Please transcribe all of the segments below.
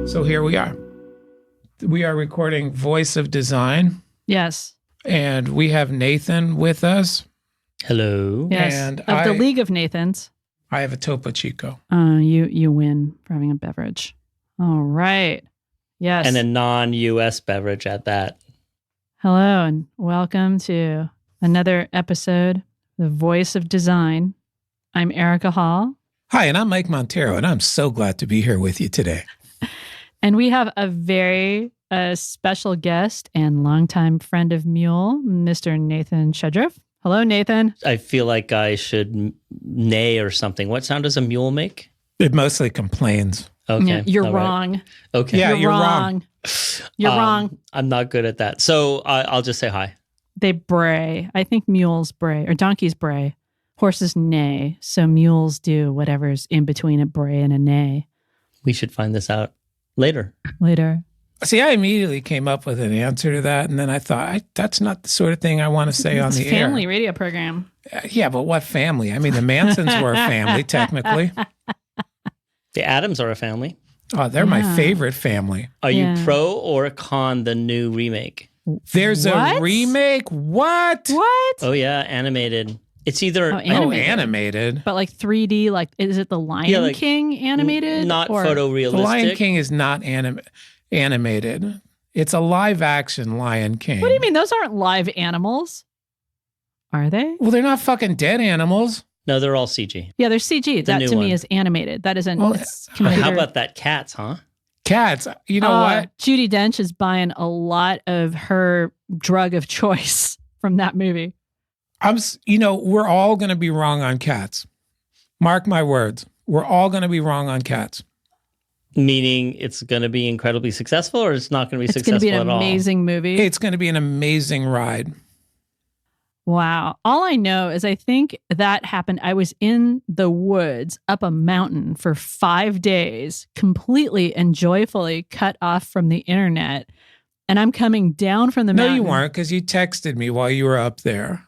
So here we are. We are recording Voice of Design. Yes. And we have Nathan with us. Hello. Yes. And of the League of Nathans. I have a Topo Chico. You win for having a beverage. All right. Yes. And a non-US beverage at that. Hello and welcome to another episode, The Voice of Design. I'm Erica Hall. Hi, and I'm Mike Montero, and I'm so glad to be here with you today. And we have a very special guest and longtime friend of Mule, Mr. Nathan Shedroff. Hello, Nathan. I feel like I should neigh or something. What sound does a mule make? It mostly complains. Okay. Yeah, you're all right. wrong. Okay. Yeah, you're wrong. You're wrong. I'm not good at that. So I'll just say hi. They bray. I think mules bray, or donkeys bray. Horses neigh. So mules do whatever's in between a bray and a neigh. We should find this out later. See, I immediately came up with an answer to that, and then I thought, that's not the sort of thing I want to say on the air. It's a family radio program. Yeah, but what family? I mean, the Mansons were a family, technically. The Addams are a family. Oh, they're my favorite family. Are you pro or con the new remake? There's a remake? What? Oh, yeah, animated. It's either... animated. But like 3D, like, is it the Lion King animated? Not photorealistic. The Lion King is not animated. It's a live action Lion King. What do you mean? Those aren't live animals. Are they? Well, they're not fucking dead animals. No, they're all CG. Yeah, they're CG. That to me is animated. That isn't... How about that cats, huh? Cats. You know what? Judi Dench is buying a lot of her drug of choice from that movie. We're all going to be wrong on cats. Mark my words. We're all going to be wrong on cats. Meaning it's going to be incredibly successful, or it's not going to be successful at all? It's going to be an amazing movie. It's going to be an amazing ride. Wow. All I know is I think that happened. I was in the woods up a mountain for 5 days, completely and joyfully cut off from the internet. And I'm coming down from the mountain. No, you weren't, because you texted me while you were up there.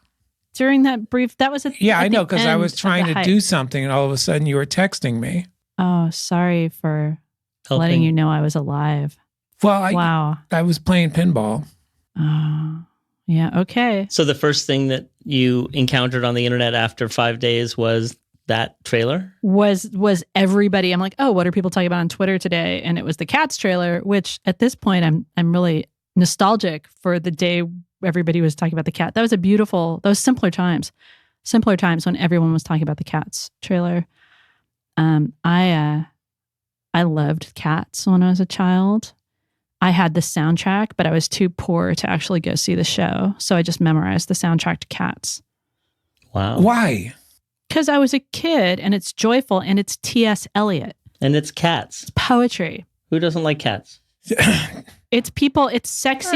During that brief, that was I know, because I was trying to do something and all of a sudden you were texting me. Oh, sorry for letting you know I was alive. Well, I was playing pinball. Oh, yeah, okay. So the first thing that you encountered on the internet after 5 days was that trailer? Was everybody, I'm like, oh, what are people talking about on Twitter today? And it was the Cats trailer, which at this point I'm really nostalgic for the day everybody was talking about the cat. That was simpler times when everyone was talking about the Cats trailer. I loved Cats when I was a child. I had the soundtrack, but I was too poor to actually go see the show. So I just memorized the soundtrack to Cats. Wow. Why? Because I was a kid and it's joyful and it's T.S. Eliot. And it's cats. It's poetry. Who doesn't like cats? It's people, it's sexy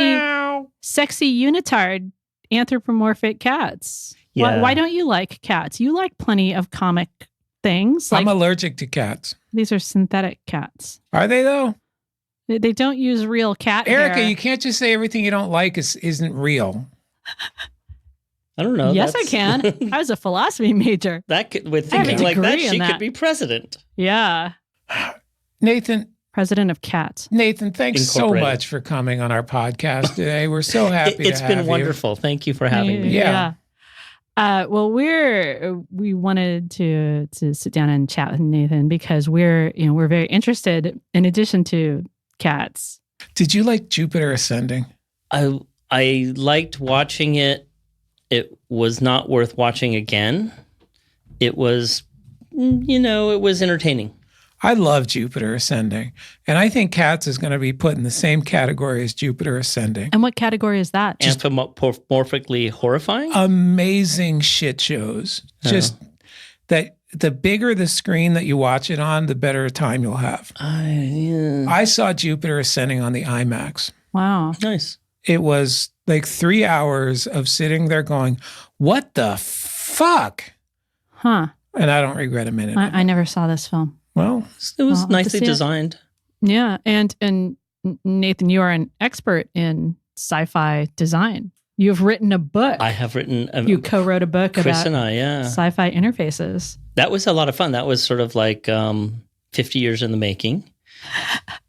unitard anthropomorphic cats. Yeah. Why don't you like cats? You like plenty of comic things. I'm allergic to cats. These are synthetic cats. Are they though? They don't use real cat Erica, hair. you can't just say everything you don't like isn't real. I don't know. Yes, I can. I was a philosophy major. With thinking like that, she could be president. Yeah. Nathan. President of Cats. Nathan, thanks so much for coming on our podcast today. We're so happy It's been wonderful. Thank you for having me. Yeah. Well, we wanted to sit down and chat with Nathan because we're very interested in addition to cats. Did you like Jupiter Ascending? I liked watching it. It was not worth watching again. It was, it was entertaining. I love Jupiter Ascending. And I think Cats is going to be put in the same category as Jupiter Ascending. And what category is that? Anthropomorphically horrifying? Amazing shit shows. Just that the bigger the screen that you watch it on, the better time you'll have. I saw Jupiter Ascending on the IMAX. Wow. Nice. It was like 3 hours of sitting there going, what the fuck? Huh. And I don't regret a minute. I never saw this film. Well, it was nicely designed. Yeah. And Nathan, you are an expert in sci-fi design. You've written a book. I have written. You co-wrote a book Chris about and I, sci-fi interfaces. That was a lot of fun. That was sort of like 50 years in the making.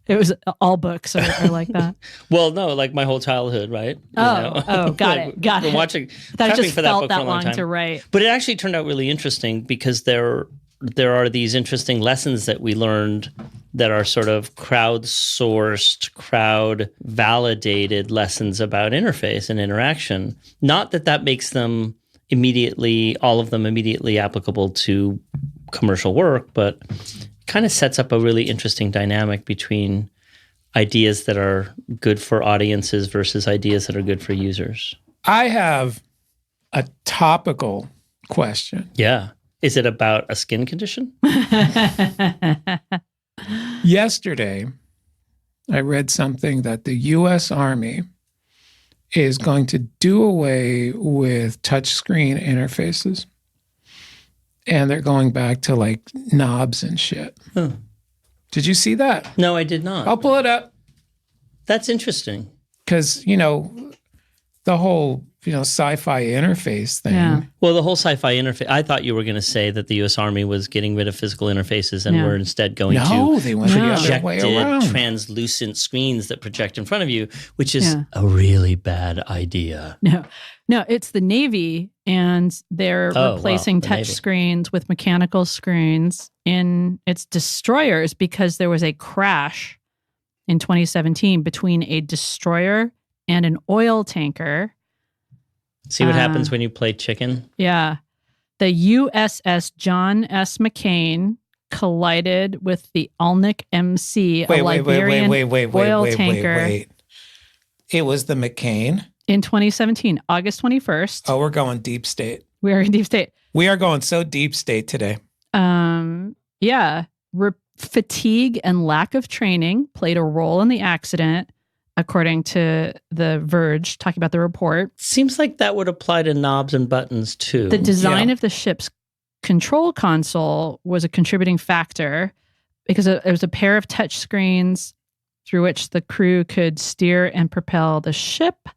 It was all books are like that. Well, no, like my whole childhood, right? Got it. Been watching, that prepping just for that felt book that for a long long time. to write. But it actually turned out really interesting because there are these interesting lessons that we learned that are sort of crowdsourced, crowd-validated lessons about interface and interaction. Not that makes them all of them immediately applicable to commercial work, but kind of sets up a really interesting dynamic between ideas that are good for audiences versus ideas that are good for users. I have a topical question. Yeah. Is it about a skin condition? Yesterday, I read something that the U.S. Army is going to do away with touchscreen interfaces. And they're going back to like knobs and shit. Huh. Did you see that? No, I did not. I'll pull it up. That's interesting. Because, the whole, sci-fi interface thing. Yeah. Well, the whole sci-fi interface, I thought you were going to say that the U.S. Army was getting rid of physical interfaces and were instead going to they went the other way around. translucent screens that project in front of you, which is a really bad idea. No, it's the Navy, and they're replacing touch screens with mechanical screens in its destroyers because there was a crash in 2017 between a destroyer and an oil tanker. See what happens when you play chicken? Yeah. The USS John S. McCain collided with the Alnick MC, a Liberian oil tanker. It was the McCain? In 2017, August 21st. Oh, we're going deep state. We are in deep state. We are going so deep state today. Yeah. Fatigue and lack of training played a role in the accident, according to The Verge, talking about the report. Seems like that would apply to knobs and buttons too. The design of the ship's control console was a contributing factor because it was a pair of touch screens through which the crew could steer and propel the ship.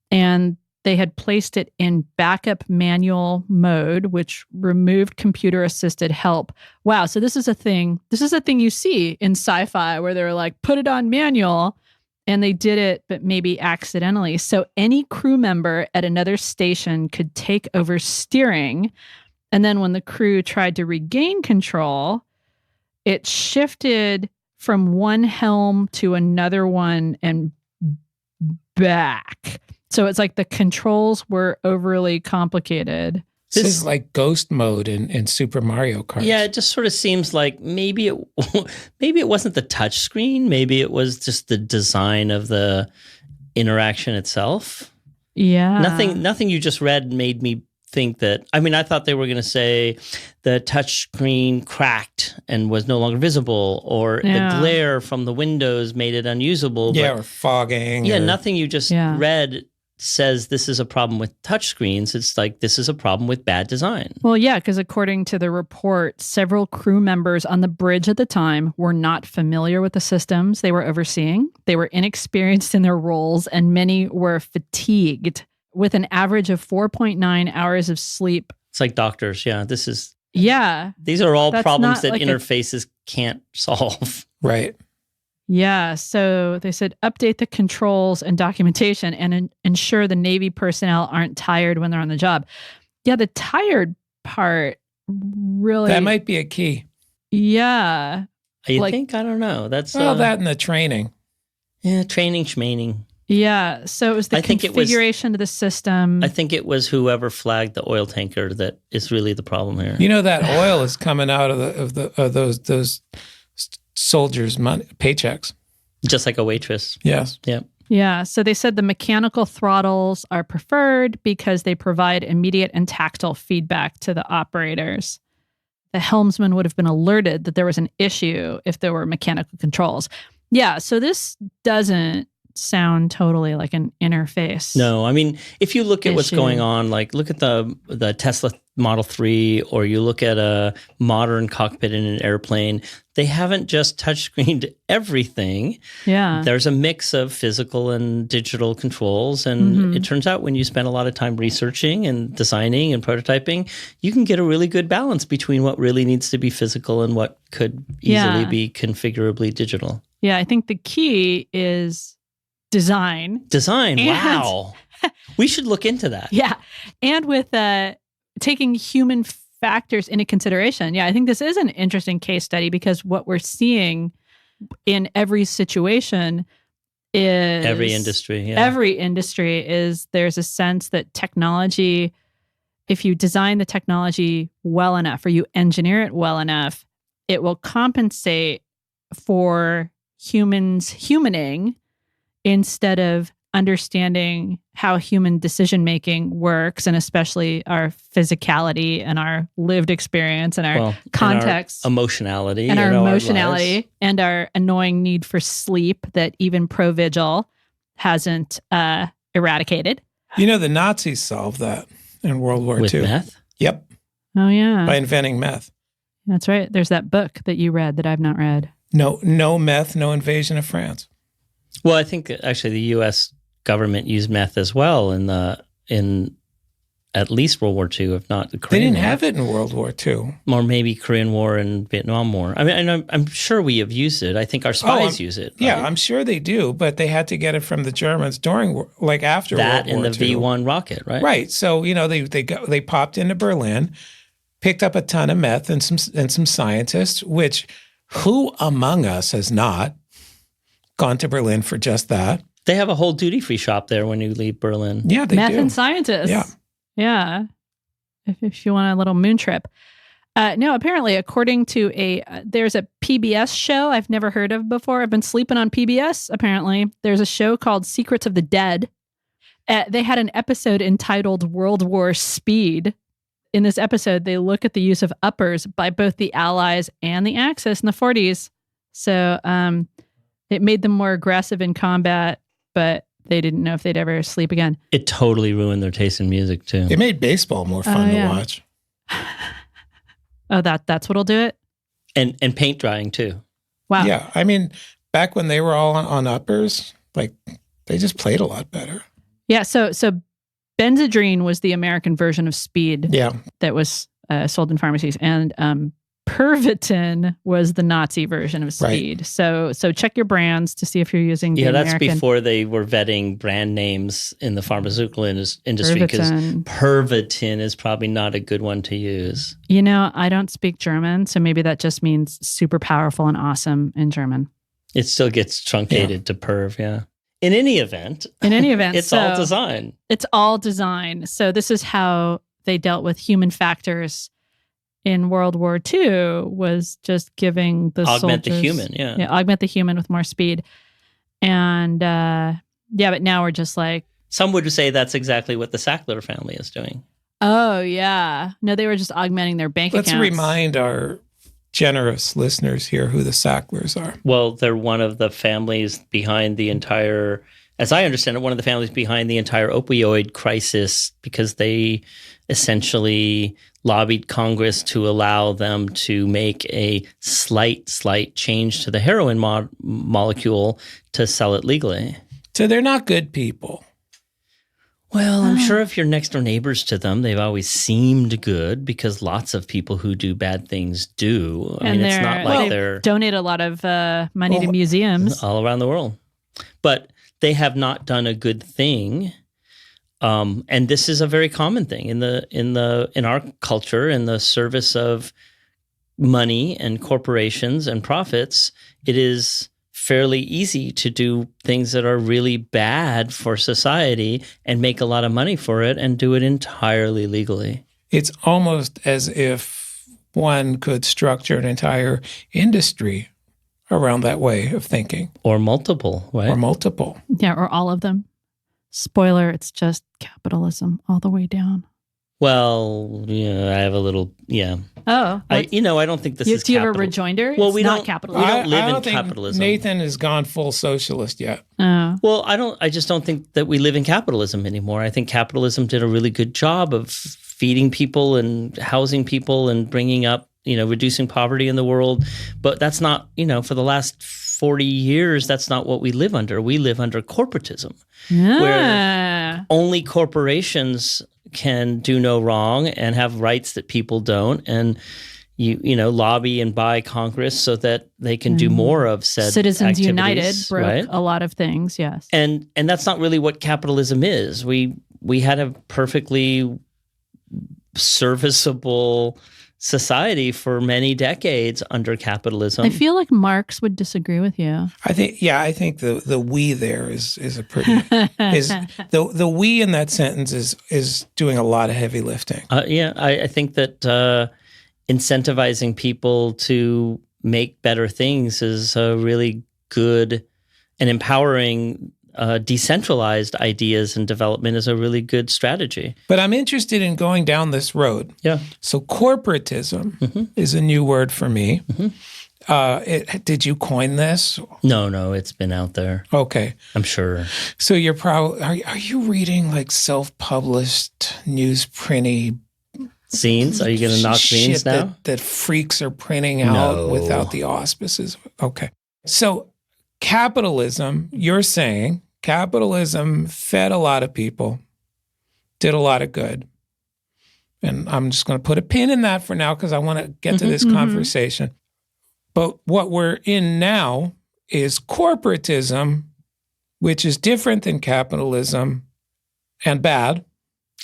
And they had placed it in backup manual mode, which removed computer-assisted help. Wow. So this is a thing. This is a thing you see in sci-fi where they're like, put it on manual. And they did it, but maybe accidentally. So any crew member at another station could take over steering. And then when the crew tried to regain control, it shifted from one helm to another one and back. So it's like the controls were overly complicated. This is like ghost mode in Super Mario Kart. Yeah, it just sort of seems like maybe it wasn't the touch screen. Maybe it was just the design of the interaction itself. Yeah. Nothing you just read made me think that. I mean, I thought they were going to say the touch screen cracked and was no longer visible, or the glare from the windows made it unusable. Yeah, or fogging. Yeah, nothing you just read says this is a problem with touchscreens. It's like this is a problem with bad design. Well, yeah, because according to the report, several crew members on the bridge at the time were not familiar with the systems they were overseeing. They were inexperienced in their roles, and many were fatigued with an average of 4.9 hours of sleep. It's like doctors. Yeah, this is... Yeah. These are all problems that interfaces can't solve. Right. Yeah, so they said update the controls and documentation and ensure the Navy personnel aren't tired when they're on the job. Yeah, the tired part really... That might be a key. Yeah. You think? I don't know. That's that and the training. Yeah, training, schmaining. Yeah, so it was the configuration of the system. I think it was whoever flagged the oil tanker that is really the problem here. You know that oil is coming out of those soldiers' money paychecks. Just like a waitress. Yes. Yeah. Yeah. So they said the mechanical throttles are preferred because they provide immediate and tactile feedback to the operators. The helmsman would have been alerted that there was an issue if there were mechanical controls. Yeah. So this doesn't sound totally like an interface. No, I mean, if you look at what's going on, like look at the Tesla Model 3, or you look at a modern cockpit in an airplane, they haven't just touchscreened everything. Yeah. There's a mix of physical and digital controls. And it turns out when you spend a lot of time researching and designing and prototyping, you can get a really good balance between what really needs to be physical and what could easily be configurably digital. Yeah, I think the key is design. Design. And- Wow. We should look into that. Yeah. And with taking human factors into consideration. Yeah, I think this is an interesting case study because what we're seeing in every situation is Every industry. Yeah. Every industry is there's a sense that technology, if you design the technology well enough or you engineer it well enough, it will compensate for humans humaning instead of understanding how human decision making works, and especially our physicality and our lived experience and our context, and our emotionality, and our emotionality, lives. And our annoying need for sleep that even pro-vigil hasn't eradicated. The Nazis solved that in World War with II. meth. Yep, Oh yeah, by inventing meth. that's right. There's that book that you read that I've not read. No meth, no invasion of France. Well, I think actually the U.S. government used meth as well in at least World War II, if not the Korean They didn't War. have it in World War II. Or maybe Korean War and Vietnam War. I mean, I'm sure we have used it. I think our spies use it. Yeah, right? I'm sure they do, but they had to get it from the Germans after that World War and the II. V1 rocket, right? Right. So they popped into Berlin, picked up a ton of meth and some scientists. Which who among us has not gone to Berlin for just that? They have a whole duty-free shop there when you leave Berlin. Yeah, they Meth do. and scientists. Yeah. Yeah. If you want a little moon trip. No, apparently, according to there's a PBS show I've never heard of before. I've been sleeping on PBS, apparently. There's a show called Secrets of the Dead. They had an episode entitled World War Speed. In this episode, they look at the use of uppers by both the Allies and the Axis in the 40s. So it made them more aggressive in combat, but they didn't know if they'd ever sleep again. It totally ruined their taste in music, too. It made baseball more fun yeah. to watch. Oh, that's what'll do it? And paint drying, too. Wow. Yeah, I mean, back when they were all on uppers, they just played a lot better. Yeah, so Benzedrine was the American version of speed Yeah, that was sold in pharmacies, and Pervitin was the Nazi version of speed. Right. So check your brands to see if you're using the that's American. before they were vetting brand names in the pharmaceutical industry, because Pervitin is probably not a good one to use. I don't speak German, so maybe that just means super powerful and awesome in German. It still gets truncated to perv, yeah. In any event, it's all design. It's all design. So this is how they dealt with human factors in World War II, was just giving the augment soldiers, the human, yeah, augment the human with more speed. And but now we're just like, some would say that's exactly what the Sackler family is doing. Oh yeah, no, they were just augmenting their bank accounts. Let's remind our generous listeners here who the Sacklers are. Well, they're one of the families behind the entire, as I understand it, one of the families behind the entire opioid crisis, because they essentially lobbied Congress to allow them to make a slight change to the heroin molecule to sell it legally. So they're not good people. Well, I'm sure if you're next door neighbors to them, they've always seemed good, because lots of people who do bad things do. I mean, it's not like they're donate a lot of money to museums all around the world, but they have not done a good thing. And this is a very common thing in our culture, in the service of money and corporations and profits. It is fairly easy to do things that are really bad for society and make a lot of money for it and do it entirely legally. It's almost as if one could structure an entire industry around that way of thinking. Or multiple, right? Or multiple. Yeah, or all of them. Spoiler, it's just capitalism all the way down. Well, yeah, I have a little, yeah. Oh. I don't think this is Do you have a rejoinder? Well, it's not capitalism. We don't live I don't in think capitalism. Nathan has gone full socialist yet. Oh. Well, I just don't think that we live in capitalism anymore. I think capitalism did a really good job of feeding people and housing people and bringing up, reducing poverty in the world. But that's not, for the last 40 years, that's not what we live under. We live under corporatism, where only corporations can do no wrong and have rights that people don't. And, lobby and buy Congress so that they can do more of said Citizens United activities, broke right? a lot of things, yes. And that's not really what capitalism is. We had a perfectly serviceable society for many decades under capitalism. I feel like Marx would disagree with you. I think the we there is a pretty is the we in that sentence is doing a lot of heavy lifting. I think that incentivizing people to make better things is a really good and empowering decentralized ideas and development is a really good strategy. But I'm interested in going down this road. Yeah. So corporatism is a new word for me. Did you coin this? No, it's been out there. Okay. I'm sure. So you're probably, are you reading like self-published newsprinty Zines? Are you going to knock zines now? That freaks are printing out without the auspices? Okay. So capitalism, you're saying capitalism fed a lot of people, did a lot of good. And I'm just going to put a pin in that for now because I want to get to this conversation. But what we're in now is corporatism, which is different than capitalism and bad.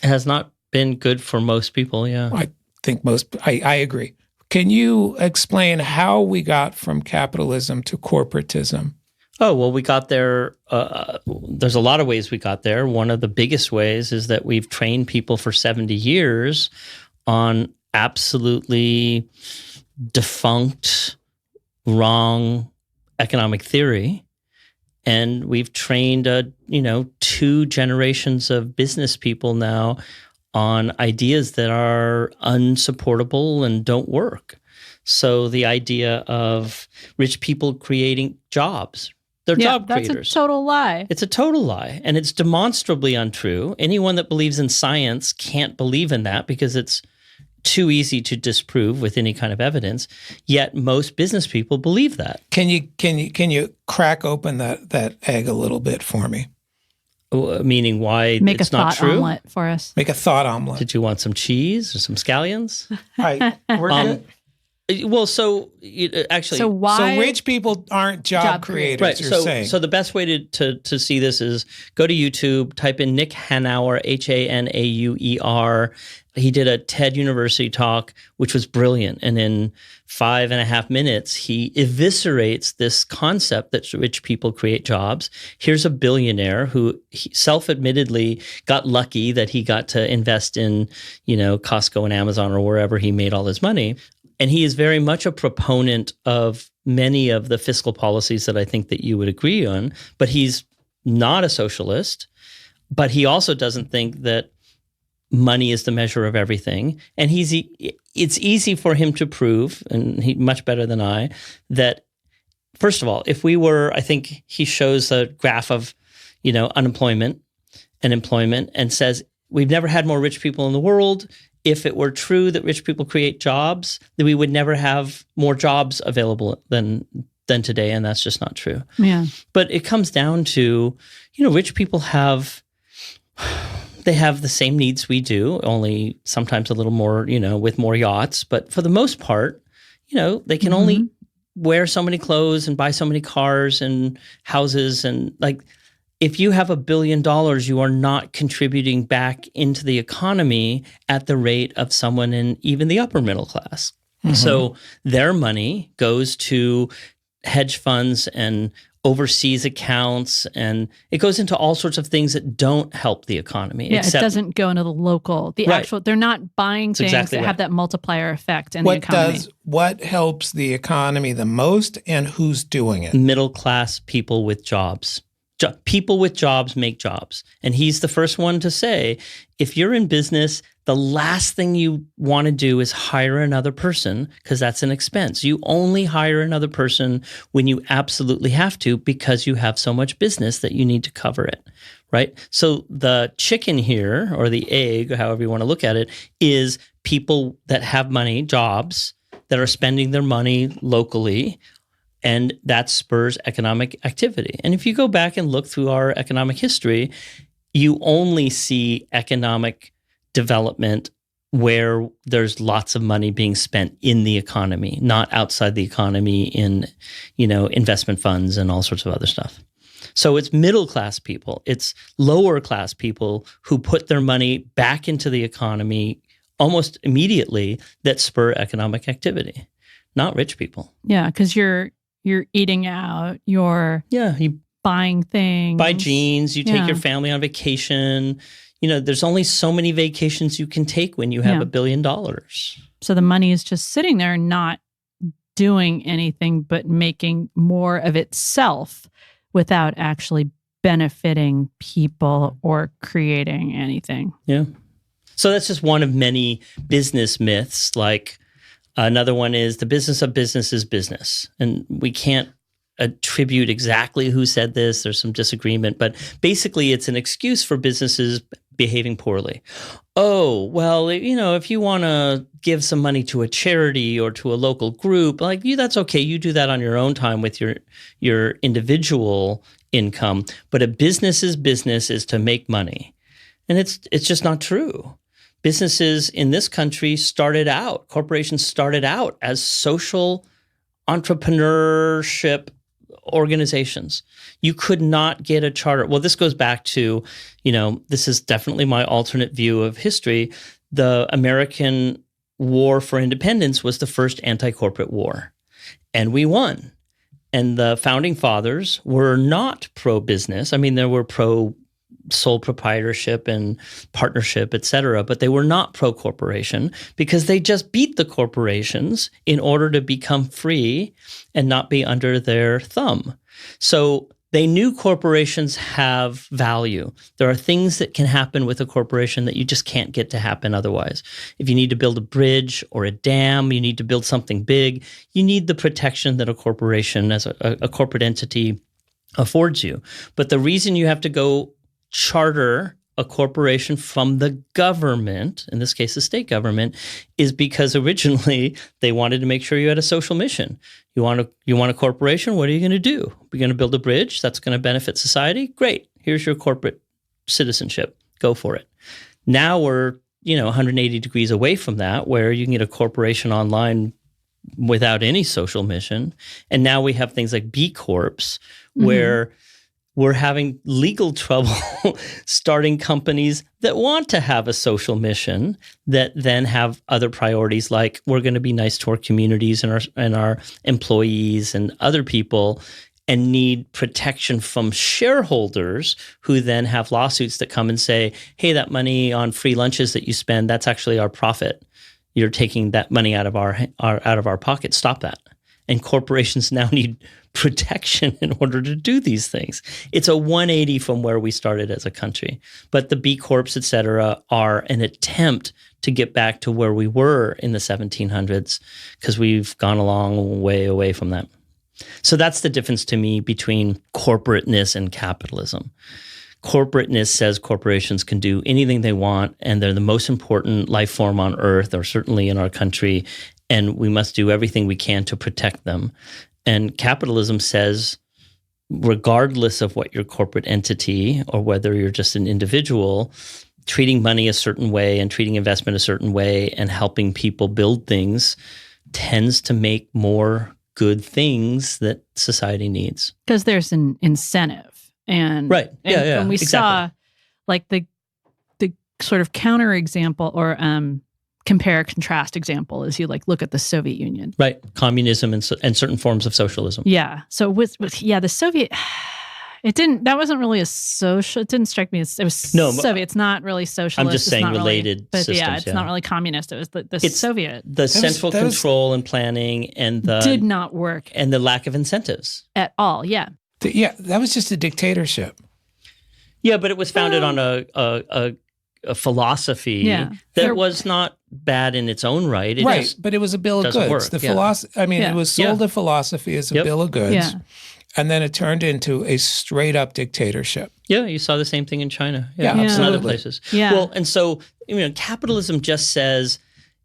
It has not been good for most people, yeah. I think I agree. Can you explain how we got from capitalism to corporatism? Oh, well, we got there. There's a lot of ways we got there. One of the biggest ways is that we've trained people for 70 years on absolutely defunct, wrong economic theory. And we've trained, 2 generations of business people now on ideas that are unsupportable and don't work. So the idea of rich people creating jobs, they're job creators. That's a total lie. It's a total lie, and it's demonstrably untrue. Anyone that believes in science can't believe in that because it's too easy to disprove with any kind of evidence. Yet most business people believe that. Can you crack open that egg a little bit for me? Meaning why Make it's a not thought true? Omelet for us. Make a thought omelet. Did you want some cheese or some scallions? We're good. Well, so actually, So why? So rich people aren't job creators, right? you're saying. So the best way to see this is go to YouTube, type in Nick Hanauer, Hanauer. He did a TED University talk, which was brilliant. And in 5.5 minutes, he eviscerates this concept that rich people create jobs. Here's a billionaire who self-admittedly got lucky that he got to invest in, Costco and Amazon or wherever he made all his money. And he is very much a proponent of many of the fiscal policies that I think that you would agree on, but he's not a socialist. But he also doesn't think that money is the measure of everything. And it's easy for him to prove, and he much better than I, that first of all, if we were, I think he shows a graph of, unemployment and employment and says, we've never had more rich people in the world. If it were true that rich people create jobs, then we would never have more jobs available than today, and that's just not true. Yeah. But it comes down to, rich people have the same needs we do, only sometimes a little more, with more yachts. But for the most part, they can only wear so many clothes and buy so many cars and houses, and if you have $1 billion, you are not contributing back into the economy at the rate of someone in even the upper middle class. So their money goes to hedge funds and overseas accounts, and it goes into all sorts of things that don't help the economy. Yeah, it doesn't go into the local, actual, they're not buying things that have that multiplier effect in the economy. What helps the economy the most, and who's doing it? Middle class people with jobs. People with jobs make jobs. And he's the first one to say, if you're in business, the last thing you want to do is hire another person because that's an expense. You only hire another person when you absolutely have to because you have so much business that you need to cover it, right? So the chicken here, or the egg, however you want to look at it, is people that have money, jobs, that are spending their money locally, and that spurs economic activity. And if you go back and look through our economic history, you only see economic development where there's lots of money being spent in the economy, not outside the economy in, investment funds and all sorts of other stuff. So it's middle class people, it's lower class people who put their money back into the economy almost immediately that spur economic activity, not rich people. Yeah, because you're eating out, you buying things. Buy jeans, you take your family on vacation. There's only so many vacations you can take when you have $1 billion. So the money is just sitting there, not doing anything but making more of itself without actually benefiting people or creating anything. Yeah. So that's just one of many business myths. Like another one is the business of business is business. And we can't attribute exactly who said this. There's some disagreement, but basically it's an excuse for businesses behaving poorly. Oh, well, if you want to give some money to a charity or to a local group, that's okay. You do that on your own time with your individual income. But a business's business is to make money. And it's just not true. Businesses in this country corporations started out as social entrepreneurship organizations. You could not get a charter. Well, this goes back to, this is definitely my alternate view of history. The American War for Independence was the first anti-corporate war, and we won. And the founding fathers were not pro-business. I mean, they were pro-sole proprietorship and partnership, et cetera, but they were not pro-corporation because they just beat the corporations in order to become free and not be under their thumb. So they knew corporations have value. There are things that can happen with a corporation that you just can't get to happen otherwise. If you need to build a bridge or a dam, you need to build something big, you need the protection that a corporation as a corporate entity affords you. But the reason you have to go charter a corporation from the government, in this case the state government, is because originally they wanted to make sure you had a social mission. You want a corporation, what are you going to do? We're going to build a bridge that's going to benefit society? Great. Here's your corporate citizenship. Go for it. Now we're, 180 degrees away from that, where you can get a corporation online without any social mission. And now we have things like B Corps, where we're having legal trouble starting companies that want to have a social mission that then have other priorities, like we're going to be nice to our communities and our employees and other people, and need protection from shareholders who then have lawsuits that come and say, hey, that money on free lunches that you spend, that's actually our profit. You're taking that money out of our pocket. Stop that. And corporations now need protection in order to do these things. It's a 180 from where we started as a country. But the B Corps, et cetera, are an attempt to get back to where we were in the 1700s, because we've gone a long way away from that. So that's the difference to me between corporateness and capitalism. Corporateness says corporations can do anything they want, and they're the most important life form on earth, or certainly in our country, and we must do everything we can to protect them. And capitalism says, regardless of what your corporate entity or whether you're just an individual, treating money a certain way and treating investment a certain way and helping people build things tends to make more good things that society needs. Because there's an incentive. And right. Yeah. When we saw like the sort of counterexample or compare contrast example is you look at the Soviet Union. Right. Communism and certain forms of socialism. Yeah. So with the Soviet, that wasn't really a social, it didn't strike me as, it was Soviet. It's not really socialist. I'm just saying related really, but systems. Yeah, it's not really communist. It was the Soviet. The central control and planning and the... Did not work. And the lack of incentives. At all, yeah. That was just a dictatorship. Yeah, but it was founded on a philosophy that was not bad in its own right. But it was a bill of goods. It was sold a philosophy as a bill of goods, and then it turned into a straight up dictatorship. Yeah, you saw the same thing in China. Absolutely. And other places. Yeah. Well, and so capitalism just says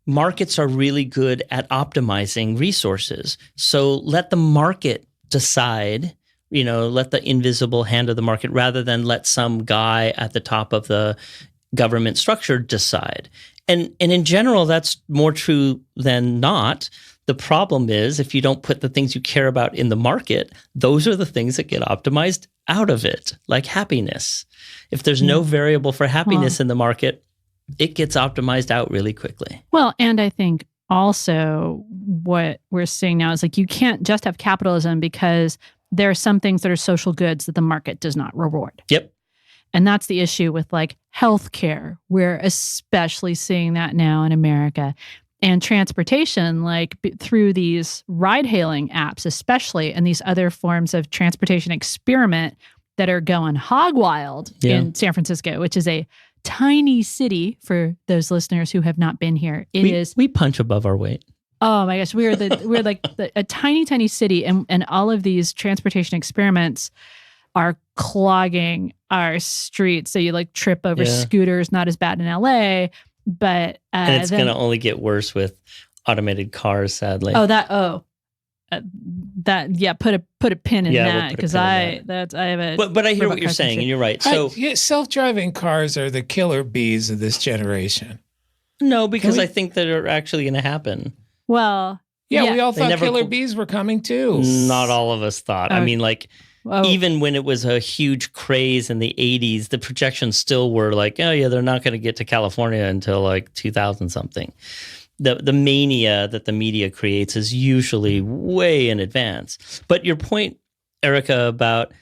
markets are really good at optimizing resources. So let the market decide. Let the invisible hand of the market, rather than let some guy at the top of the government structure decide. And in general, that's more true than not. The problem is if you don't put the things you care about in the market, those are the things that get optimized out of it, like happiness. If there's no variable for happiness in the market, it gets optimized out really quickly. Well, and I think also what we're seeing now is like you can't just have capitalism because there are some things that are social goods that the market does not reward. Yep. And that's the issue with like healthcare. We're especially seeing that now in America. And transportation, like through these ride-hailing apps, especially, and these other forms of transportation experiment that are going hog wild in San Francisco, which is a tiny city for those listeners who have not been here. We punch above our weight. Oh my gosh, we're like a tiny city, and all of these transportation experiments are clogging our streets. So you like trip over scooters, not as bad in LA. But and it's going to only get worse with automated cars, sadly. Put a pin in that because I have a. But I hear what you're saying, and you're right. So self-driving cars are the killer bees of this generation. No, because I think that are actually going to happen. Well, we all thought killer bees were coming too. Not all of us thought. I mean, like. Even when it was a huge craze in the 80s, the projections still were like, oh yeah, they're not going to get to California until like 2000 something. The mania that the media creates is usually way in advance. But your point, Erica, about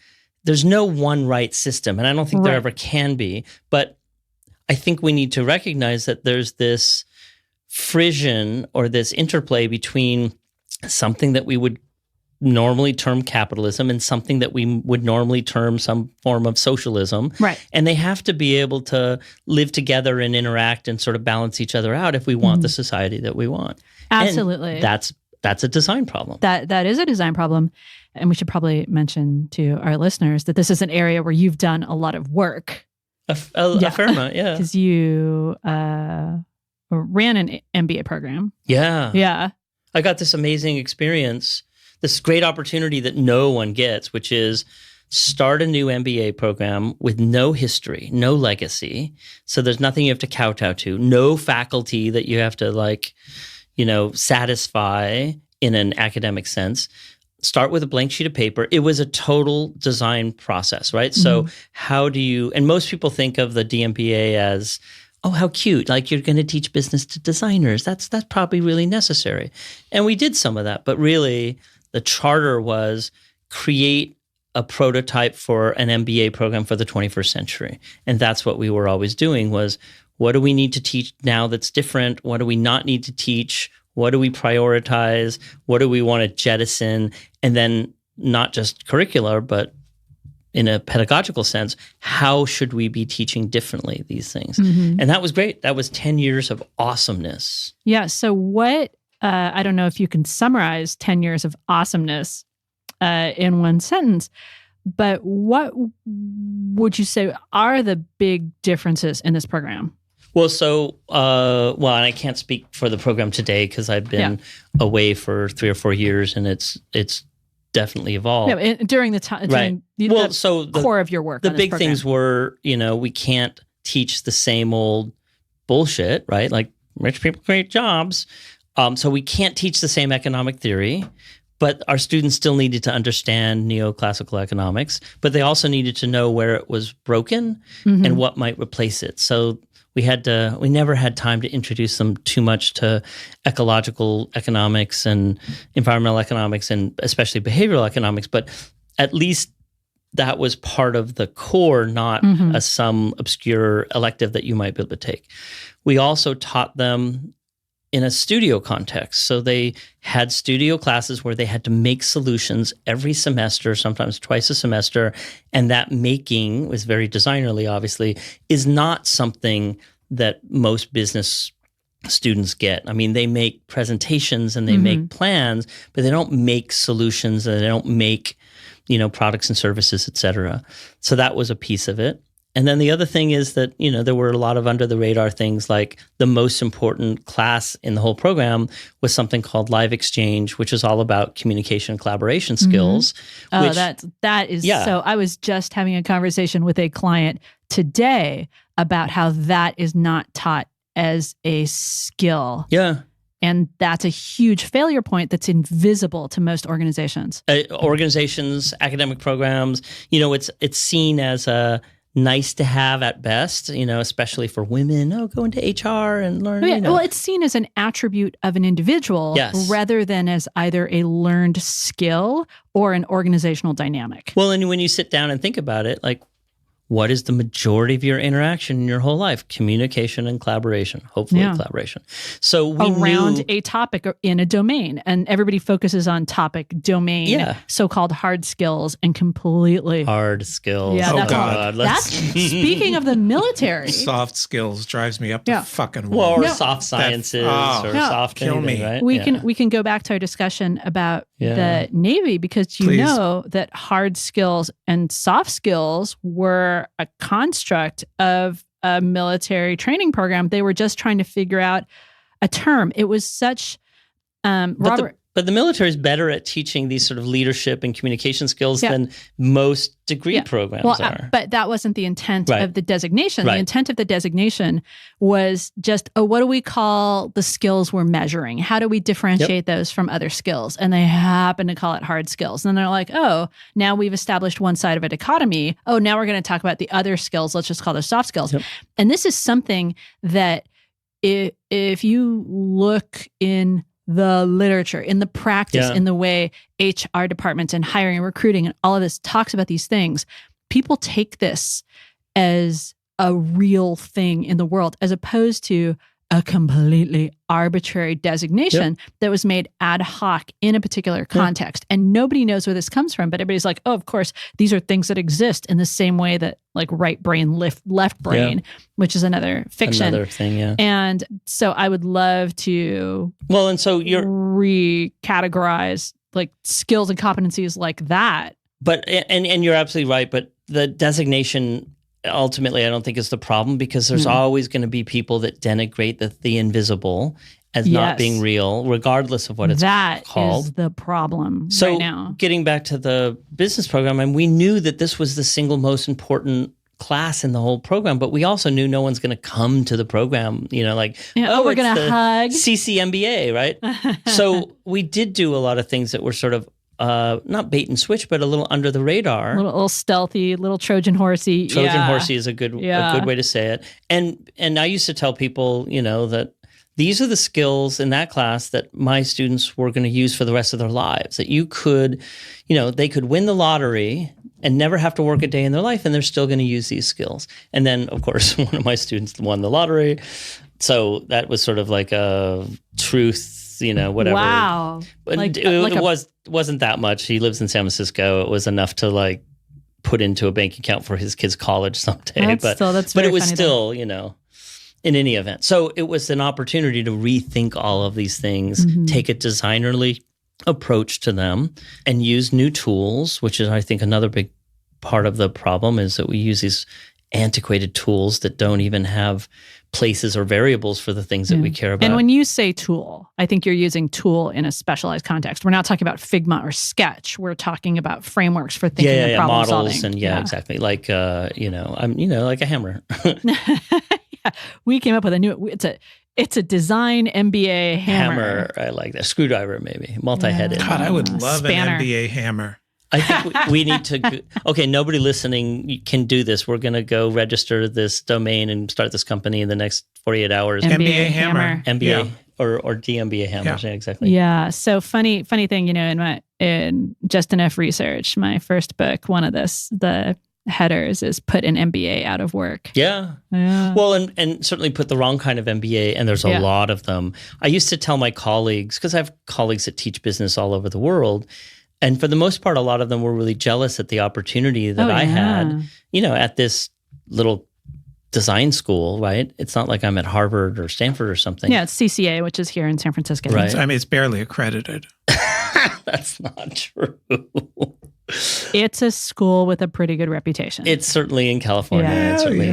there's no one right system, and I don't think there ever can be. But I think we need to recognize that there's this frisson or this interplay between something that we would normally term capitalism and something that we would normally term some form of socialism. Right. And they have to be able to live together and interact and sort of balance each other out if we want the society that we want. Absolutely. And that's a design problem. That is a design problem. And we should probably mention to our listeners that this is an area where you've done a lot of work. A fair amount, yeah. Because you ran an MBA program. Yeah. Yeah. I got this amazing experience, this great opportunity that no one gets, which is start a new MBA program with no history, no legacy. So there's nothing you have to kowtow to, no faculty that you have to satisfy in an academic sense. Start with a blank sheet of paper. It was a total design process, right? So how do you, and most people think of the DMBA as, oh, how cute. Like you're going to teach business to designers. That's probably really necessary. And we did some of that, but really the charter was create a prototype for an MBA program for the 21st century. And that's what we were always doing was, what do we need to teach now that's different? What do we not need to teach? What do we prioritize? What do we want to jettison? And then not just curricular, but in a pedagogical sense, how should we be teaching differently these things? And that was great. That was 10 years of awesomeness. Yeah. So what, I don't know if you can summarize 10 years of awesomeness in one sentence, but what would you say are the big differences in this program? Well, and I can't speak for the program today because I've been away for 3 or 4 years, and it's definitely evolved. Yeah, during the time, right? The core of your work. The big things were, we can't teach the same old bullshit, right? Like rich people create jobs, so we can't teach the same economic theory. But our students still needed to understand neoclassical economics, but they also needed to know where it was broken and what might replace it. So we never had time to introduce them too much to ecological economics and environmental economics and especially behavioral economics, but at least that was part of the core, not some obscure elective that you might be able to take. We also taught them in a studio context. So they had studio classes where they had to make solutions every semester, sometimes twice a semester. And that making was very designerly, obviously, is not something that most business students get. I mean, they make presentations and they make plans, but they don't make solutions and they don't make, products and services, et cetera. So that was a piece of it. And then the other thing is that, there were a lot of under the radar things, like the most important class in the whole program was something called Live Exchange, which is all about communication and collaboration skills. Oh, that is so. I was just having a conversation with a client today about how that is not taught as a skill. Yeah. And that's a huge failure point that's invisible to most organizations. Organizations, academic programs, it's seen as a nice to have at best, especially for women. Oh, go into HR and learn. Oh, yeah. Well, it's seen as an attribute of an individual Yes. rather than as either a learned skill or an organizational dynamic. Well, and when you sit down and think about it, like, what is the majority of your interaction in your whole life? Communication and collaboration, hopefully collaboration. So we around knew, a topic or in a domain, and everybody focuses on topic, domain, so-called hard skills, and completely hard skills. Yeah, Oh, that's, God. That's speaking of the military. Soft skills drives me up the fucking Well, wall. or soft sciences or soft kill anything, me. right? We can go back to our discussion about the Navy, because you Please. know that hard skills and soft skills were a construct of a military training program. They were just trying to figure out a term. It was such Robert. But the military is better at teaching these sort of leadership and communication skills than most degree programs are. But that wasn't the intent of the designation. Right. The intent of the designation was just, what do we call the skills we're measuring? How do we differentiate those from other skills? And they happen to call it hard skills. And they're like, oh, now we've established one side of a dichotomy. Oh, now we're going to talk about the other skills. Let's just call those soft skills. Yep. And this is something that if you look in the literature, in the practice, in the way HR departments and hiring and recruiting and all of this talks about these things, people take this as a real thing in the world, as opposed to a completely arbitrary designation that was made ad hoc in a particular context. And nobody knows where this comes from, but everybody's like, oh, of course, these are things that exist in the same way that like right brain, left brain, which is another fiction. Another thing, And so I would love to and so you're recategorize like skills and competencies like that. But and you're absolutely right, but the designation ultimately, I don't think is the problem, because there's always going to be people that denigrate the invisible as not being real, regardless of what it's called. That is the problem right now. Getting back to the business program, and we knew that this was the single most important class in the whole program, but we also knew no one's going to come to the program, we're going to hug. CCMBA, right? So we did do a lot of things that were sort of not bait and switch, but a little under the radar. A little stealthy, a little Trojan horsey. Horsey is a good way to say it. And I used to tell people, that these are the skills in that class that my students were going to use for the rest of their lives. That you could, they could win the lottery and never have to work a day in their life, and they're still going to use these skills. And then, of course, one of my students won the lottery. So that was sort of like a truth, whatever. Wow. But wasn't that much. He lives in San Francisco. It was enough to like put into a bank account for his kid's college someday. But it was still, in any event. So it was an opportunity to rethink all of these things, take a designerly approach to them, and use new tools, which is, I think, another big part of the problem, is that we use these antiquated tools that don't even have places or variables for the things that we care about. And when you say tool, I think you're using tool in a specialized context. We're not talking about Figma or Sketch. We're talking about frameworks for thinking and problem models solving. And exactly. Like I'm like a hammer. We came up with a new. It's a Design MBA hammer. I like that. Screwdriver, maybe multi-headed. God, I would love spanner. an MBA hammer. I think we need to. Okay, nobody listening can do this. We're going to go register this domain and start this company in the next 48 hours. MBA hammer. MBA or DMBA hammers. Yeah, exactly. Yeah. So funny thing, in Just Enough Research, my first book, one of the headers is put an MBA out of work. Yeah. Well, and certainly put the wrong kind of MBA, and there's a lot of them. I used to tell my colleagues, because I have colleagues that teach business all over the world, and for the most part, a lot of them were really jealous at the opportunity that I had, at this little design school, right? It's not like I'm at Harvard or Stanford or something. Yeah, it's CCA, which is here in San Francisco. Right. I mean, it's barely accredited. That's not true. It's a school with a pretty good reputation. It's certainly in California. It's certainly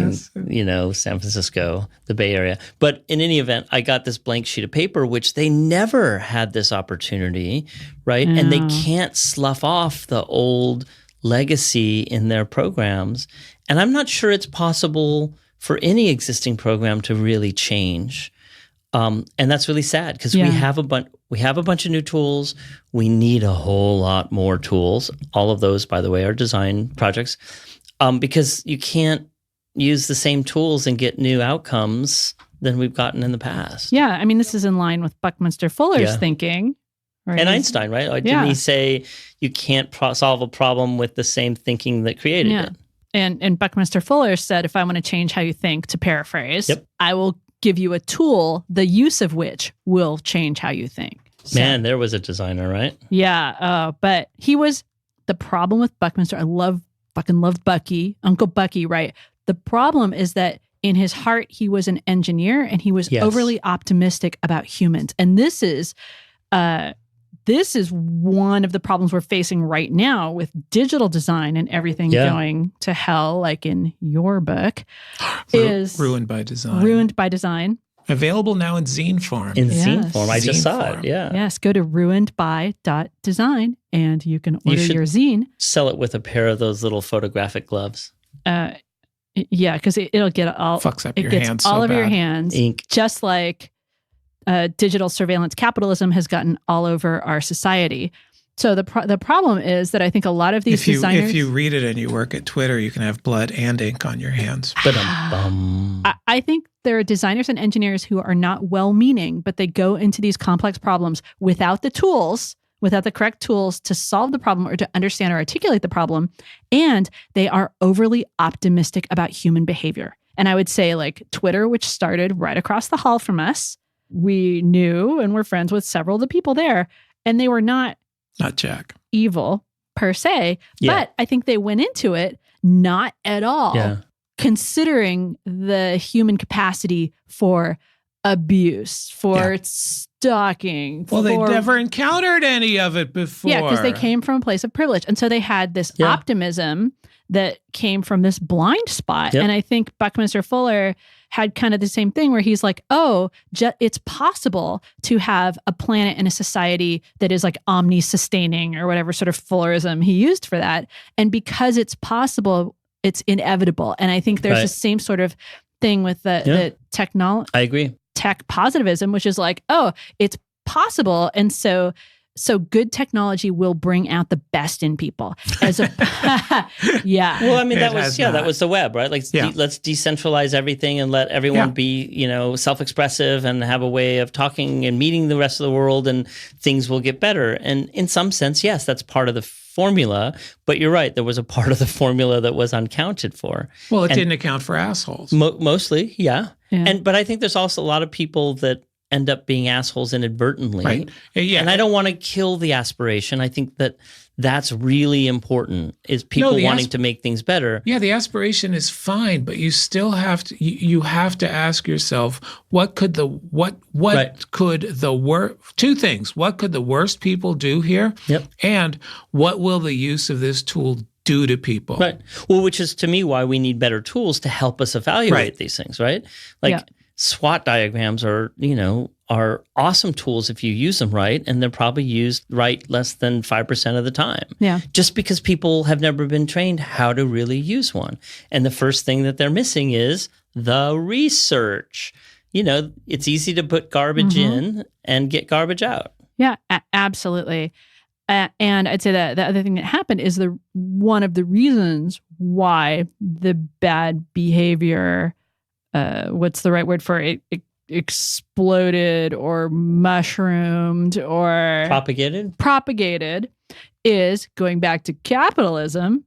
in, San Francisco, the Bay Area. But in any event, I got this blank sheet of paper, which they never had this opportunity, right? And they can't slough off the old legacy in their programs. And I'm not sure it's possible for any existing program to really change. And that's really sad because we have a bunch of new tools. We need a whole lot more tools. All of those, by the way, are design projects, because you can't use the same tools and get new outcomes than we've gotten in the past. Yeah, I mean, this is in line with Buckminster Fuller's thinking. Right? And Einstein, right? Like, didn't he say you can't solve a problem with the same thinking that created it? And Buckminster Fuller said, if I want to change how you think, to paraphrase, I will give you a tool, the use of which will change how you think. So, man, there was a designer, right? Yeah, but he was, the problem with Buckminster, fucking loved Bucky, Uncle Bucky, right? The problem is that in his heart, he was an engineer and he was overly optimistic about humans. And this is one of the problems we're facing right now with digital design and everything going to hell, like in your book, is Ruined by Design. Ruined by Design. Available now in zine form. Zine form. I just Zine saw form. it. Yeah. Yes. Go to ruinedby.design and you can order your zine. Sell it with a pair of those little photographic gloves. Yeah, because it'll get all fucks up it your gets hands. all so of bad. your hands, ink, just like digital surveillance capitalism has gotten all over our society. So the problem is that I think a lot of these designers, if you read it and you work at Twitter, you can have blood and ink on your hands. I think there are designers and engineers who are not well-meaning, but they go into these complex problems without the tools, without the correct tools to solve the problem or to understand or articulate the problem, and they are overly optimistic about human behavior. And I would say, like Twitter, which started right across the hall from us, we knew and were friends with several of the people there, and they were not Jack. evil per se, but I think they went into it not at all considering the human capacity for abuse, for stalking. Well, they never encountered any of it before. Yeah, because they came from a place of privilege. And so they had this optimism that came from this blind spot. And I think Buckminster Fuller had kind of the same thing where he's like, it's possible to have a planet and a society that is like omni-sustaining or whatever sort of Fullerism he used for that. And because it's possible, it's inevitable. And I think there's the same sort of thing with the technology. I agree. Tech positivism, which is like, it's possible. And so good technology will bring out the best in people. Well, I mean, that was the web, right? Like, let's decentralize everything and let everyone be, self-expressive and have a way of talking and meeting the rest of the world, and things will get better. And in some sense, yes, that's part of the formula. But you're right, there was a part of the formula that was unaccounted for. Well, it didn't account for assholes. Mostly, but I think there's also a lot of people that end up being assholes inadvertently. Right. Yeah. And I don't want to kill the aspiration. I think that that's really important, is people wanting to make things better. Yeah, the aspiration is fine, but you still have to you have to ask yourself, what could the two things. What could the worst people do here? Yep. And what will the use of this tool do to people? Right. Well, which is to me why we need better tools to help us evaluate these things, right? Like SWOT diagrams are awesome tools if you use them right, and they're probably used right less than 5% of the time. Yeah. Just because people have never been trained how to really use one. And the first thing that they're missing is the research. It's easy to put garbage in and get garbage out. Yeah, absolutely. And I'd say that the other thing that happened is one of the reasons why the bad behavior, what's the right word for it? Exploded or mushroomed or propagated is going back to capitalism,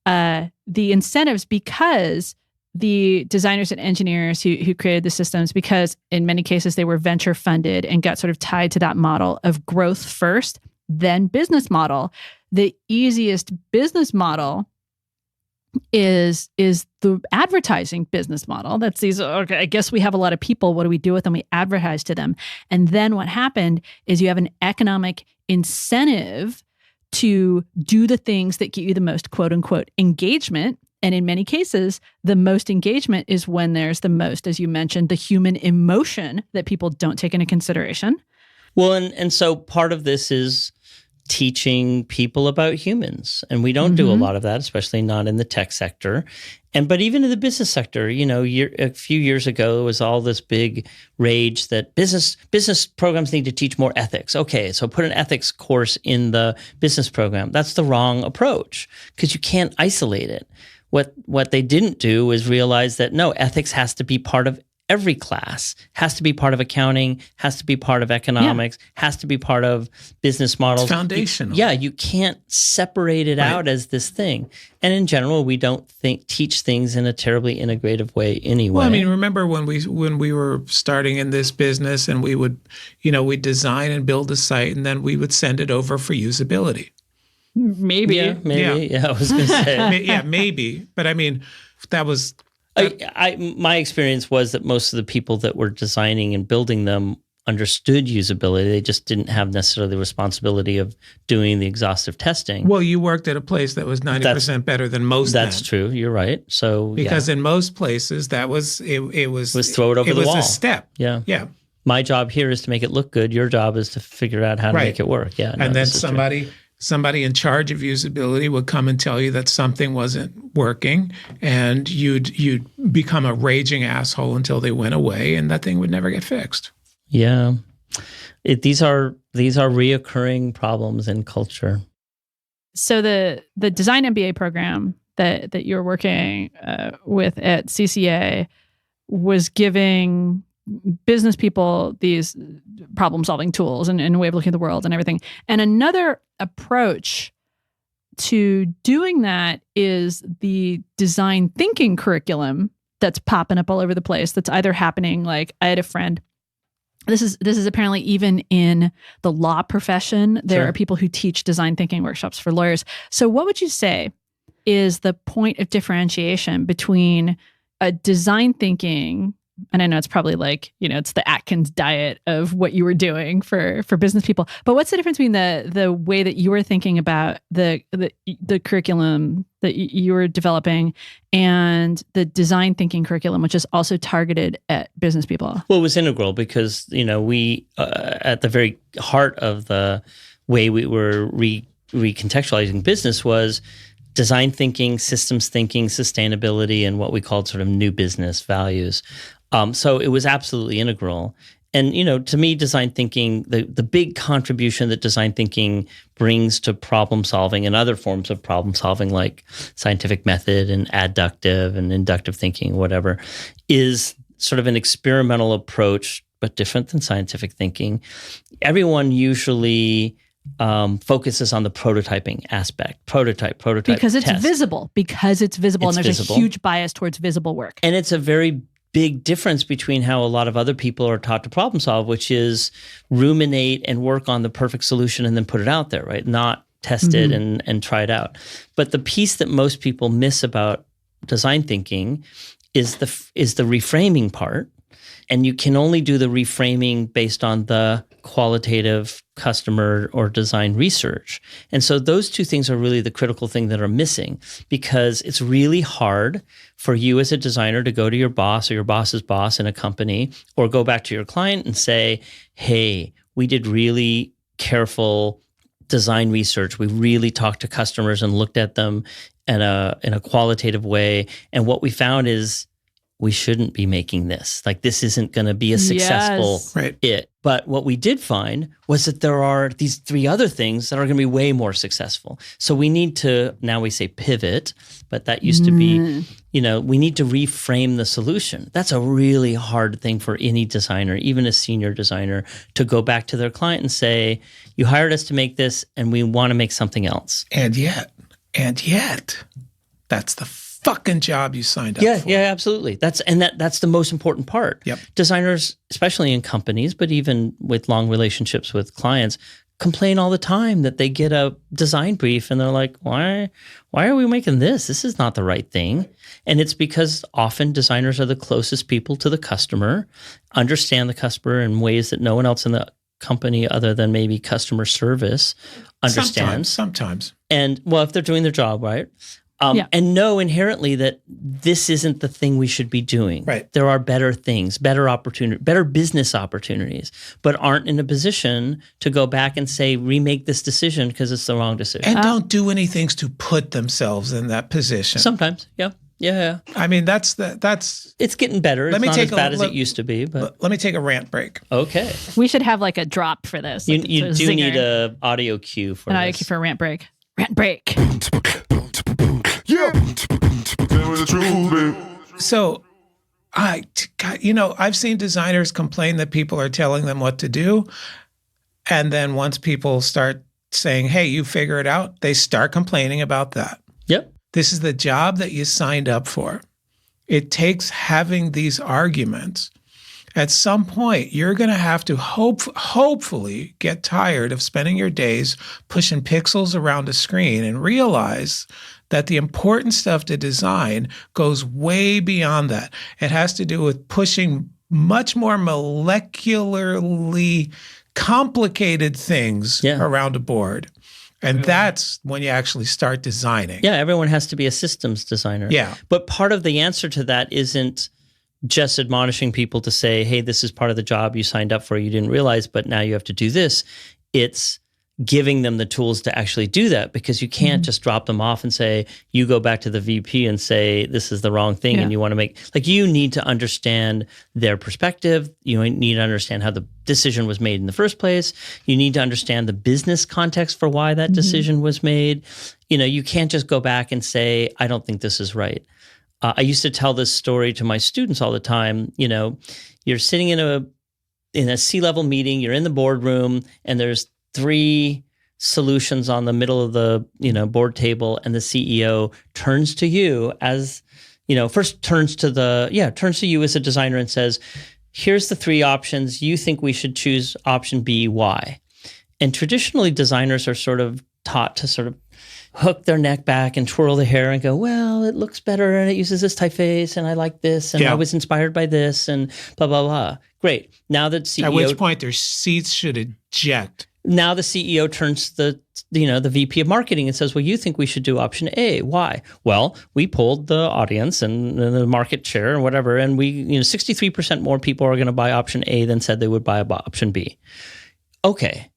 the incentives, because the designers and engineers who created the systems, because in many cases they were venture funded and got sort of tied to that model of growth first, then business model. The easiest business model is the advertising business model. That's I guess we have a lot of people. What do we do with them? We advertise to them. And then what happened is you have an economic incentive to do the things that get you the most quote unquote engagement. And in many cases, the most engagement is when there's the most, as you mentioned, the human emotion that people don't take into consideration. Well, and so part of this is teaching people about humans. And we don't do a lot of that, especially not in the tech sector. But even in the business sector, a few years ago, there was all this big rage that business programs need to teach more ethics. Okay, so put an ethics course in the business program. That's the wrong approach because you can't isolate it. What they didn't do is realize that no, ethics has to be part of every class, has to be part of accounting, has to be part of economics, has to be part of business models. It's foundational. You can't separate it out as this thing. And in general, we don't teach things in a terribly integrative way anyway. Well, I mean, remember when we were starting in this business and we would, we'd design and build a site and then we would send it over for usability. Maybe. Yeah, I was going to say. Maybe. But I mean, that was... my experience was that most of the people that were designing and building them understood usability. They just didn't have necessarily the responsibility of doing the exhaustive testing. Well, you worked at a place that was 90% better than most. That's true. You're right. So because in most places that was it was throw it over the wall. It was a step. Yeah. Yeah. My job here is to make it look good. Your job is to figure out how to make it work. Yeah. And then somebody in charge of usability would come and tell you that something wasn't working, and you'd become a raging asshole until they went away, and that thing would never get fixed. Yeah, these are reoccurring problems in culture. So the Design MBA program that you're working with at CCA was giving business people these problem-solving tools and a way of looking at the world and everything. And another approach to doing that is the design thinking curriculum that's popping up all over the place. That's either happening, like I had a friend. This is apparently even in the law profession. There are people who teach design thinking workshops for lawyers. So what would you say is the point of differentiation between a design thinking, and I know it's probably like, it's the Atkins diet of what you were doing for business people, but what's the difference between the way that you were thinking about the curriculum that you were developing and the design thinking curriculum, which is also targeted at business people? Well, it was integral because, we, at the very heart of the way we were recontextualizing business was design thinking, systems thinking, sustainability, and what we called sort of new business values. So it was absolutely integral. And, to me, design thinking, the big contribution that design thinking brings to problem solving and other forms of problem solving, like scientific method and adductive and inductive thinking, whatever, is sort of an experimental approach, but different than scientific thinking. Everyone usually focuses on the prototyping aspect. Prototype. Because it's test. visible. And there's a huge bias towards visible work. And it's a very big difference between how a lot of other people are taught to problem solve, which is ruminate and work on the perfect solution and then put it out there, right? Not test it and try it out. But the piece that most people miss about design thinking is the reframing part. And you can only do the reframing based on the qualitative customer or design research. And so those two things are really the critical thing that are missing, because it's really hard for you as a designer to go to your boss or your boss's boss in a company, or go back to your client and say, hey, we did really careful design research. We really talked to customers and looked at them in a qualitative way. And what we found is we shouldn't be making this. Like, this isn't going to be a successful it. But what we did find was that there are these three other things that are going to be way more successful. So we need to, now we say pivot, but that used to be, we need to reframe the solution. That's a really hard thing for any designer, even a senior designer, to go back to their client and say, you hired us to make this and we want to make something else. And yet, that's the fucking job you signed up for. Yeah, absolutely. That's the most important part. Yep. Designers, especially in companies, but even with long relationships with clients, complain all the time that they get a design brief and they're like, why are we making this? This is not the right thing. And it's because often designers are the closest people to the customer, understand the customer in ways that no one else in the company other than maybe customer service understands. Sometimes. And well, if they're doing their job right. And know inherently that this isn't the thing we should be doing. Right. There are better things, better business opportunities, but aren't in a position to go back and say, remake this decision because it's the wrong decision. And don't do anything to put themselves in that position. Sometimes, yeah. I mean, that's it's getting better. It's not as bad as it used to be. But let me take a rant break. Okay. We should have like a drop for this. You like do need an audio cue for an this. audio cue for a rant break. Rant break. So, I've seen designers complain that people are telling them what to do. And then once people start saying, hey, you figure it out, they start complaining about that. Yep. This is the job that you signed up for. It takes having these arguments. At some point, you're going to have to hopefully get tired of spending your days pushing pixels around a screen and realize that the important stuff to design goes way beyond that. It has to do with pushing much more molecularly complicated things around a board. And that's when you actually start designing. Yeah, everyone has to be a systems designer. Yeah. But part of the answer to that isn't just admonishing people to say, hey, this is part of the job you signed up for, you didn't realize, but now you have to do this. It's giving them the tools to actually do that, because you can't just drop them off and say, you go back to the VP and say, this is the wrong thing. And you want to make, you need to understand their perspective. You need to understand how the decision was made in the first place. You need to understand the business context for why that decision was made. You can't just go back and say, I don't think this is right. I used to tell this story to my students all the time. You're sitting in a C-level meeting, you're in the boardroom, and there's 3 solutions on the middle of the board table, and the CEO turns to you as first turns to you as a designer and says, here's the 3 options. You think we should choose option B, why? And traditionally, designers are sort of taught to sort of hook their neck back and twirl the hair and go, well, it looks better and it uses this typeface and I like this and I was inspired by this and blah, blah, blah. Great. Now that CEO... At which point their seats should eject. Now the CEO turns to the VP of marketing and says, well, you think we should do option A. Why? Well, we polled the audience and the market share or whatever, and 63% more people are going to buy option A than said they would buy option B. Okay.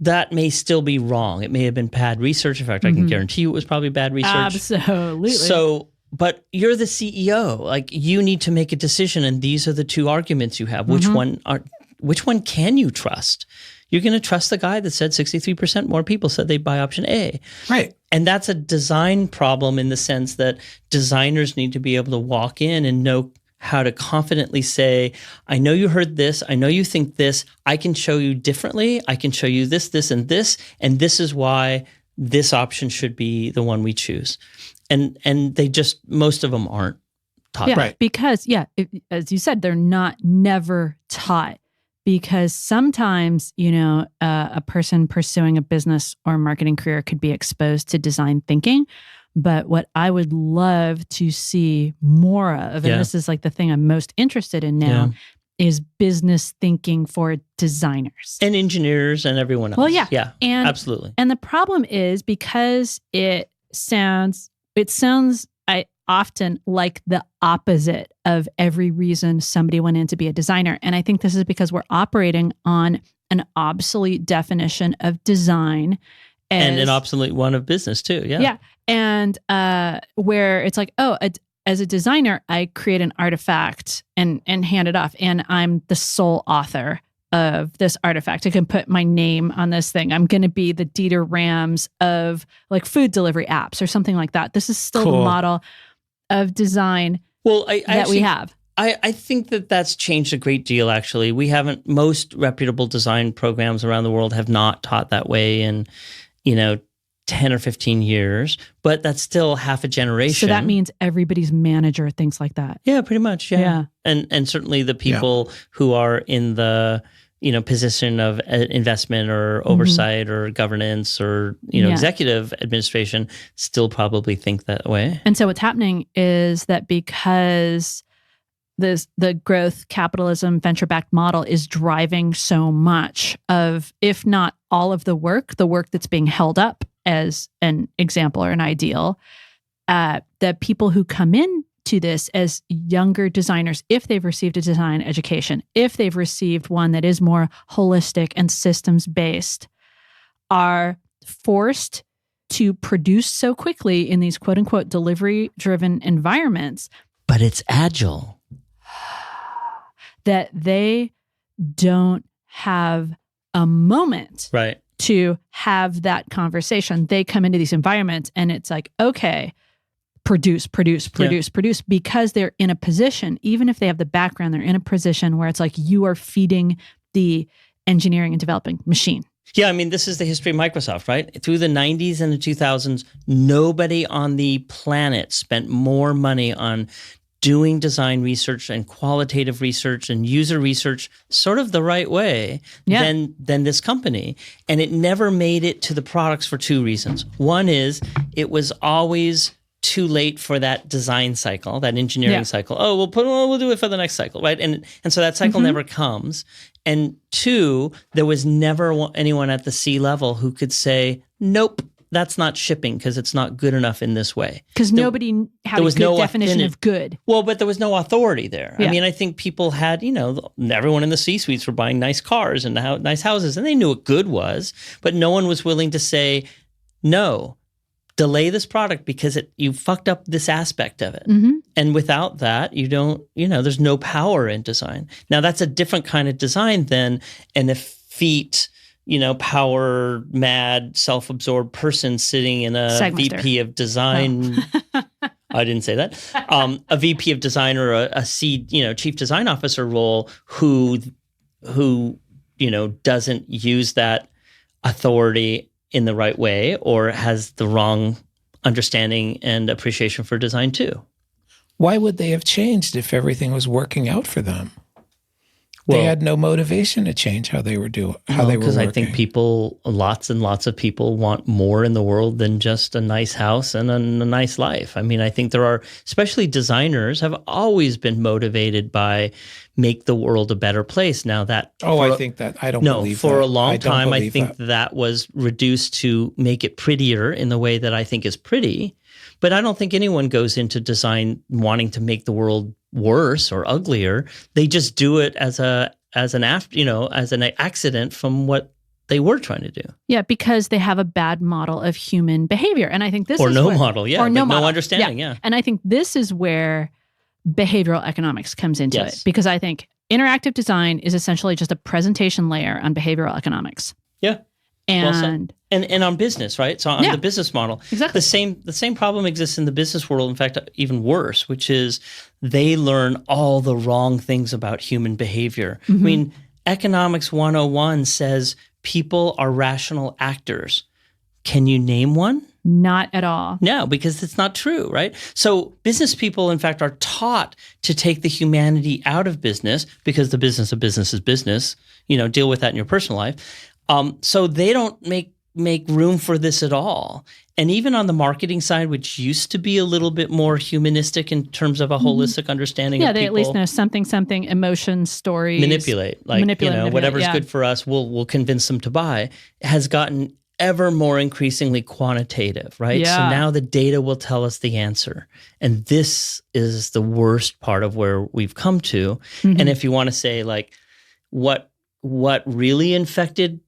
That may still be wrong. It may have been bad research. In fact, I can guarantee you it was probably bad research. Absolutely. So, but you're the CEO. You need to make a decision, and these are the 2 arguments you have. Which one can you trust? You're going to trust the guy that said 63% more people said they'd buy option A. Right. And that's a design problem in the sense that designers need to be able to walk in and know how to confidently say, I know you heard this. I know you think this. I can show you differently. I can show you this, this, and this. And this is why this option should be the one we choose. And they just, most of them aren't taught. Yeah, right. Because, as you said, they're never taught. Because sometimes, a person pursuing a business or marketing career could be exposed to design thinking. But what I would love to see more of, and this is the thing I'm most interested in now, is business thinking for designers. And engineers and everyone else. Well, yeah. Yeah, and, absolutely. And the problem is because it sounds often like the opposite of every reason somebody went in to be a designer. And I think this is because we're operating on an obsolete definition of design. And an obsolete one of business too, yeah. Yeah, and where it's as a designer, I create an artifact and hand it off, and I'm the sole author of this artifact. I can put my name on this thing. I'm going to be the Dieter Rams of food delivery apps or something like that. This is still the model of design that we have. I think that's changed a great deal, actually. Most reputable design programs around the world have not taught that way in, 10 or 15 years, but that's still half a generation. So that means everybody's manager thinks like that. Yeah, pretty much. Yeah. And certainly the people who are in the, position of investment or oversight or governance or, executive administration still probably think that way. And so what's happening is that because the growth capitalism venture-backed model is driving so much of, if not all of the work that's being held up as an example or an ideal, the people who come in to this as younger designers, if they've received a design education, if they've received one that is more holistic and systems-based, are forced to produce so quickly in these quote-unquote delivery-driven environments. But it's agile. That they don't have a moment Right. to have that conversation. They come into these environments and it's like, okay, produce, because they're in a position, even if they have the background, they're in a position where it's like you are feeding the engineering and developing machine. Yeah, I mean, this is the history of Microsoft, right? Through the 90s and the 2000s, nobody on the planet spent more money on doing design research and qualitative research and user research sort of the right way than this company. And it never made it to the products for two reasons. One is it was always too late for that design cycle, that engineering cycle. Oh, we'll do it for the next cycle, right? And so that cycle never comes. And two, there was never anyone at the C level who could say, nope, that's not shipping because it's not good enough in this way. Because nobody had a good definition of good. Well, but there was no authority there. Yeah. I mean, I think people had, everyone in the C-suites were buying nice cars and nice houses, and they knew what good was, but no one was willing to say, no, delay this product because you fucked up this aspect of it. Mm-hmm. And without that, you don't, there's no power in design. Now, that's a different kind of design than an effete, power mad, self-absorbed person sitting in a Segmester. VP of design. Oh. I didn't say that. A VP of design or a Seed, chief design officer role who doesn't use that authority in the right way or has the wrong understanding and appreciation for design too. Why would they have changed if everything was working out for them? They had no motivation to change how they were doing, how they were working. Because I think lots and lots of people want more in the world than just a nice house and a nice life. I mean, I think there are, especially designers, have always been motivated by make the world a better place. Now that I don't believe that. For a long time, I think that was reduced to make it prettier in the way that I think is pretty. But I don't think anyone goes into design wanting to make the world worse or uglier. They just do it as an accident from what they were trying to do. Yeah, because they have a bad model of human behavior. And I think this or is no where, model, yeah, or no model. No understanding, yeah. And I think this is where behavioral economics comes into it, because I think interactive design is essentially just a presentation layer on behavioral economics. Yeah. And on business, right? So on the business model, exactly. The same problem exists in the business world. In fact, even worse, which is they learn all the wrong things about human behavior. Mm-hmm. I mean, Economics 101 says people are rational actors. Can you name one? Not at all. No, because it's not true, right? So business people, in fact, are taught to take the humanity out of business because the business of business is business. Deal with that in your personal life. So they don't make room for this at all. And even on the marketing side, which used to be a little bit more humanistic in terms of a holistic understanding of people. Yeah, they at least know something, emotions, stories. Manipulate. Whatever's good for us, we'll convince them to buy, has gotten ever more increasingly quantitative, right? Yeah. So now the data will tell us the answer. And this is the worst part of where we've come to. Mm-hmm. And if you want to say what really infected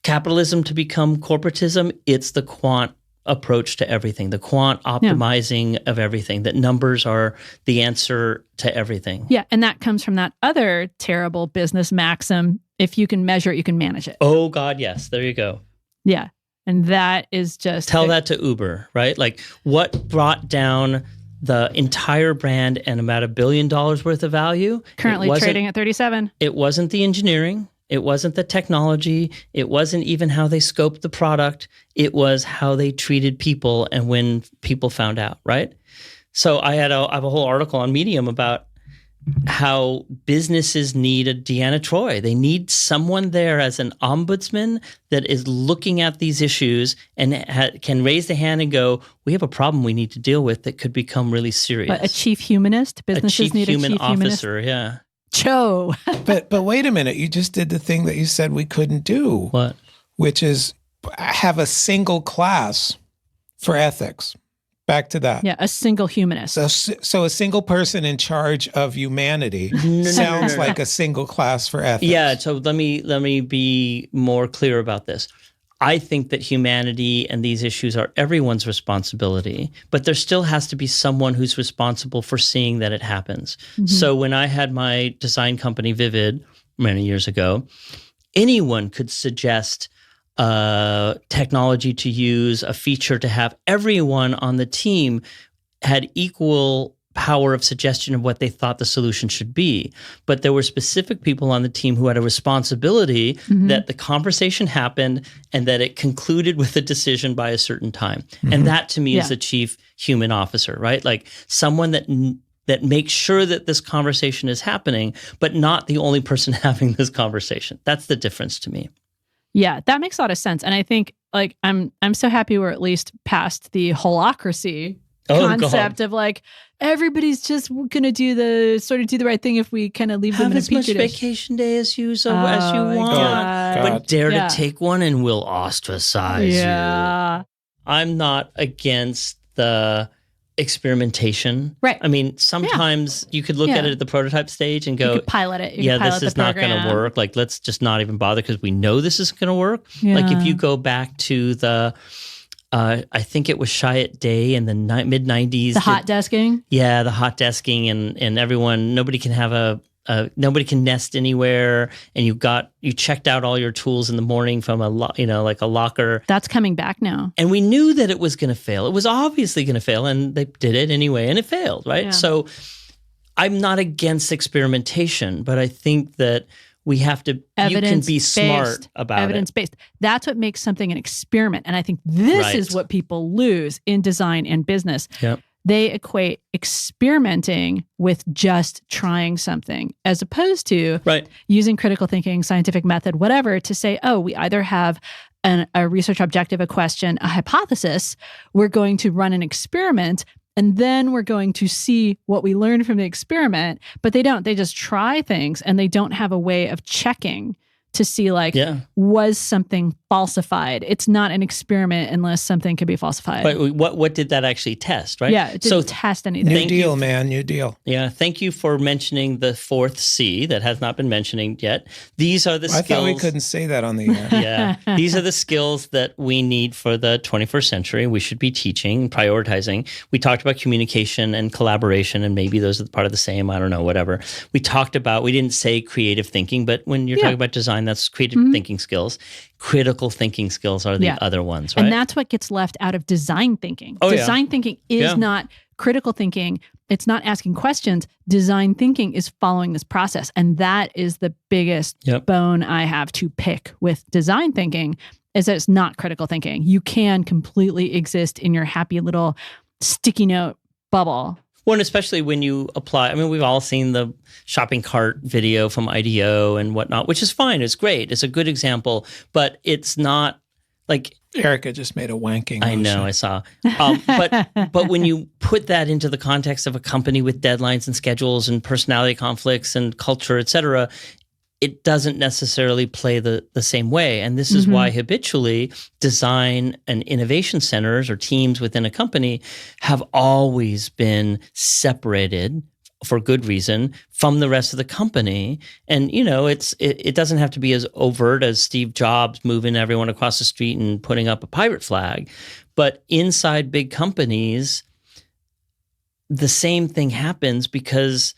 capitalism to become corporatism, it's the quant approach to everything, the quant optimizing of everything, that numbers are the answer to everything. Yeah, and that comes from that other terrible business maxim, if you can measure it, you can manage it. Oh, God, yes. There you go. Yeah, and that is just... Tell that to Uber, right? What brought down the entire brand and about $1 billion worth of value? Currently trading at 37. It wasn't the engineering. It wasn't the technology. It wasn't even how they scoped the product. It was how they treated people and when people found out, right? So I have a whole article on Medium about how businesses need a Deanna Troi. They need someone there as an ombudsman that is looking at these issues and can raise the hand and go, we have a problem we need to deal with that could become really serious. But a chief humanist? Businesses need a chief human officer, yeah. Cho. But wait a minute. You just did the thing that you said we couldn't do. What? Which is have a single class for ethics. Back to that. Yeah, a single humanist. So a single person in charge of humanity sounds like a single class for ethics. Yeah, so let me be more clear about this. I think that humanity and these issues are everyone's responsibility, but there still has to be someone who's responsible for seeing that it happens. Mm-hmm. So when I had my design company, Vivid, many years ago, anyone could suggest technology to use, a feature to have. Everyone on the team had equal power of suggestion of what they thought the solution should be. But there were specific people on the team who had a responsibility that the conversation happened and that it concluded with a decision by a certain time. Mm-hmm. And that to me is the chief human officer, right? Like someone that makes sure that this conversation is happening, but not the only person having this conversation. That's the difference to me. Yeah, that makes a lot of sense. And I think like I'm so happy we're at least past the holacracy concept of like everybody's just gonna do the right thing if we kind of leave them in a petri dish. Have as much vacation day as you want, but dare to take one and we'll ostracize you. I'm not against the experimentation. Right. I mean, sometimes you could look at it at the prototype stage and go, you could pilot it. This is not going to work. Like, let's just not even bother because we know this is going to work. Yeah. Like if you go back to the I think it was Chiat Day in the mid-90s. The hot desking? Yeah, the hot desking and everyone, nobody can nest anywhere, and you checked out all your tools in the morning from like a locker. That's coming back now. And we knew that it was going to fail. It was obviously going to fail, and they did it anyway, and it failed, right? Yeah. So I'm not against experimentation, but I think that we have to, you can be smart about evidence-based. That's what makes something an experiment. And I think this is what people lose in design and business. Yep. They equate experimenting with just trying something as opposed to using critical thinking, scientific method, whatever, to say, oh, we either have a research objective, a question, a hypothesis. We're going to run an experiment, and then we're going to see what we learned from the experiment. But they don't. They just try things, and they don't have a way of checking to see was something falsified. It's not an experiment unless something could be falsified. But what did that actually test, right? Yeah, it didn't test anything. New deal, man, new deal. Yeah, thank you for mentioning the fourth C that has not been mentioned yet. These are the skills. I thought we couldn't say that on the air. Yeah, these are the skills that we need for the 21st century. We should be teaching, prioritizing. We talked about communication and collaboration, and maybe those are part of the same, I don't know, whatever. We didn't say creative thinking, but when you're talking about design, that's creative thinking skills. Critical thinking skills are the other ones, right? And that's what gets left out of design thinking. Design thinking is not critical thinking. It's not asking questions. Design thinking is following this process. And that is the biggest bone I have to pick with design thinking, is that it's not critical thinking. You can completely exist in your happy little sticky note bubble. Well, and especially when you apply, I mean, we've all seen the shopping cart video from IDEO and whatnot, which is fine. It's great. It's a good example, but it's not like... Erica just made a wanking motion. I know, I saw. But when you put that into the context of a company with deadlines and schedules and personality conflicts and culture, et cetera, it doesn't necessarily play the same way. And this is why habitually design and innovation centers or teams within a company have always been separated for good reason from the rest of the company. And, it doesn't have to be as overt as Steve Jobs moving everyone across the street and putting up a pirate flag. But inside big companies, the same thing happens because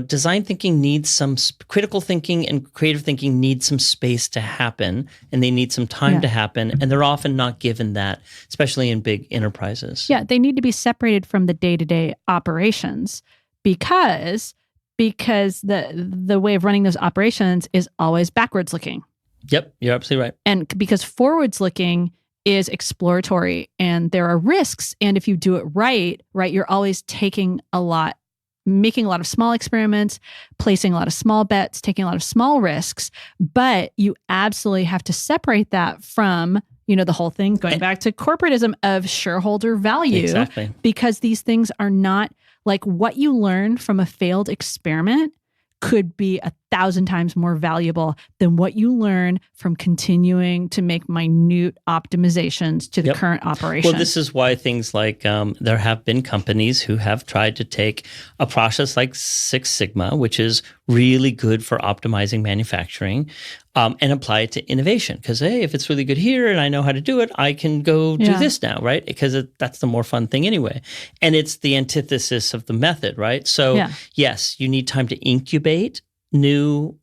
design thinking needs some critical thinking, and creative thinking needs some space to happen, and they need some time to happen. And they're often not given that, especially in big enterprises. Yeah, they need to be separated from the day-to-day operations because the way of running those operations is always backwards looking. Yep, you're absolutely right. And because forwards looking is exploratory, and there are risks. And if you do it right, you're always making a lot of small experiments, placing a lot of small bets, taking a lot of small risks, but you absolutely have to separate that from, the whole thing, going back to corporatism of shareholder value. Exactly. Because these things are not like what you learn from a failed experiment could be 1,000 times more valuable than what you learn from continuing to make minute optimizations to the current operation. Well, this is why things like there have been companies who have tried to take a process like Six Sigma, which is really good for optimizing manufacturing, and apply it to innovation. Because, hey, if it's really good here and I know how to do it, I can go do this now, right? Because that's the more fun thing anyway. And it's the antithesis of the method, right? So, yes, you need time to incubate new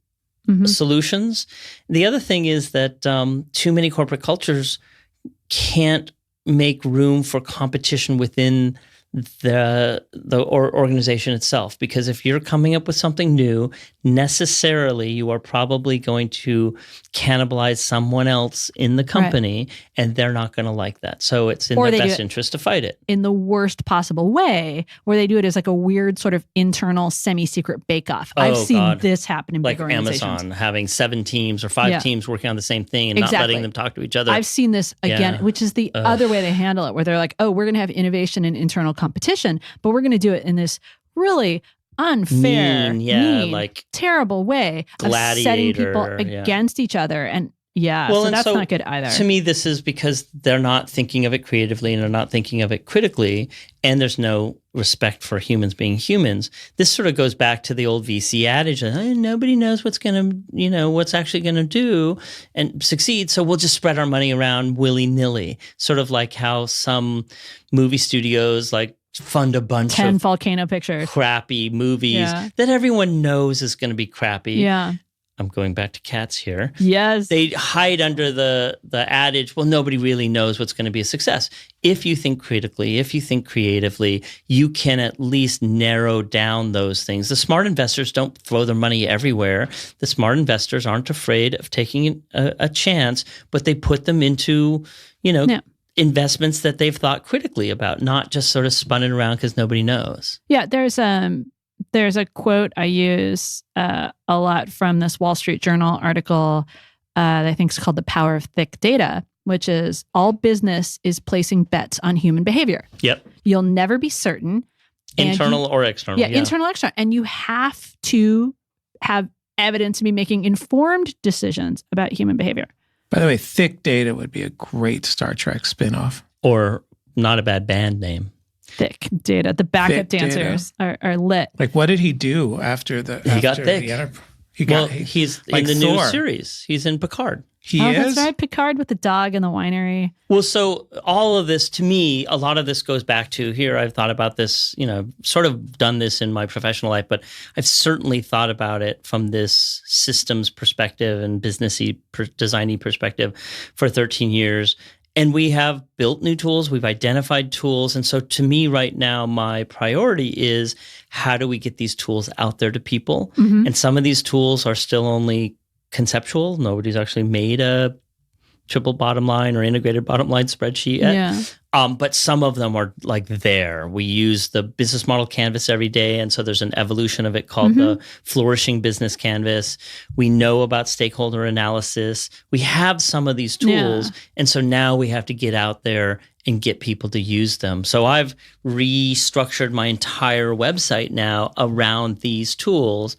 solutions. The other thing is that too many corporate cultures can't make room for competition within the organization itself, because if you're coming up with something new, necessarily you are probably going to cannibalize someone else in the company, and they're not going to like that. So it's in their best interest to fight it in the worst possible way, where they do it as like a weird sort of internal semi-secret bake-off. I've seen this happen in big organizations. Like Amazon having 7 teams or 5 teams working on the same thing and not letting them talk to each other. I've seen this again, which is the other way they handle it, where they're like, oh, we're going to have innovation and internal competition, but we're going to do it in this really unfair, mean, like terrible way of setting people against each other. And so that's not good either. To me, this is because they're not thinking of it creatively and they're not thinking of it critically, and there's no respect for humans being humans. This sort of goes back to the old VC adage that nobody knows what's actually going to do and succeed, so we'll just spread our money around willy-nilly. Sort of like how some movie studios like fund a bunch 10 of volcano pictures, crappy movies that everyone knows is going to be crappy. Yeah. I'm going back to cats here. Yes. They hide under the adage, well, nobody really knows what's going to be a success. If you think critically, if you think creatively, you can at least narrow down those things. The smart investors don't throw their money everywhere. The smart investors aren't afraid of taking a chance, but they put them into, investments that they've thought critically about, not just sort of spun it around because nobody knows. Yeah, there's a quote I use a lot from this Wall Street Journal article that I think is called The Power of Thick Data, which is all business is placing bets on human behavior. Yep. You'll never be certain. Internal or external. Yeah, internal or external. And you have to have evidence to be making informed decisions about human behavior. By the way, Thick Data would be a great Star Trek spinoff. Or not a bad band name. Thick Data. The backup dancers are lit. Like, what did he do after the? He got thick. He's like in the Thor. new series. He's in Picard. He is? That's right. Picard with the dog and the winery. Well, so all of this, to me, a lot of this goes back to here. I've thought about this, sort of done this in my professional life, but I've certainly thought about it from this systems perspective and businessy, designy perspective for 13 years. And we have built new tools. We've identified tools. And so to me right now, my priority is how do we get these tools out there to people? Mm-hmm. And some of these tools are still only conceptual. Nobody's actually made a triple bottom line or integrated bottom line spreadsheet yet. Yeah. But some of them are like there. We use the business model canvas every day. And so there's an evolution of it called the Flourishing Business Canvas. We know about stakeholder analysis. We have some of these tools. Yeah. And so now we have to get out there and get people to use them. So I've restructured my entire website now around these tools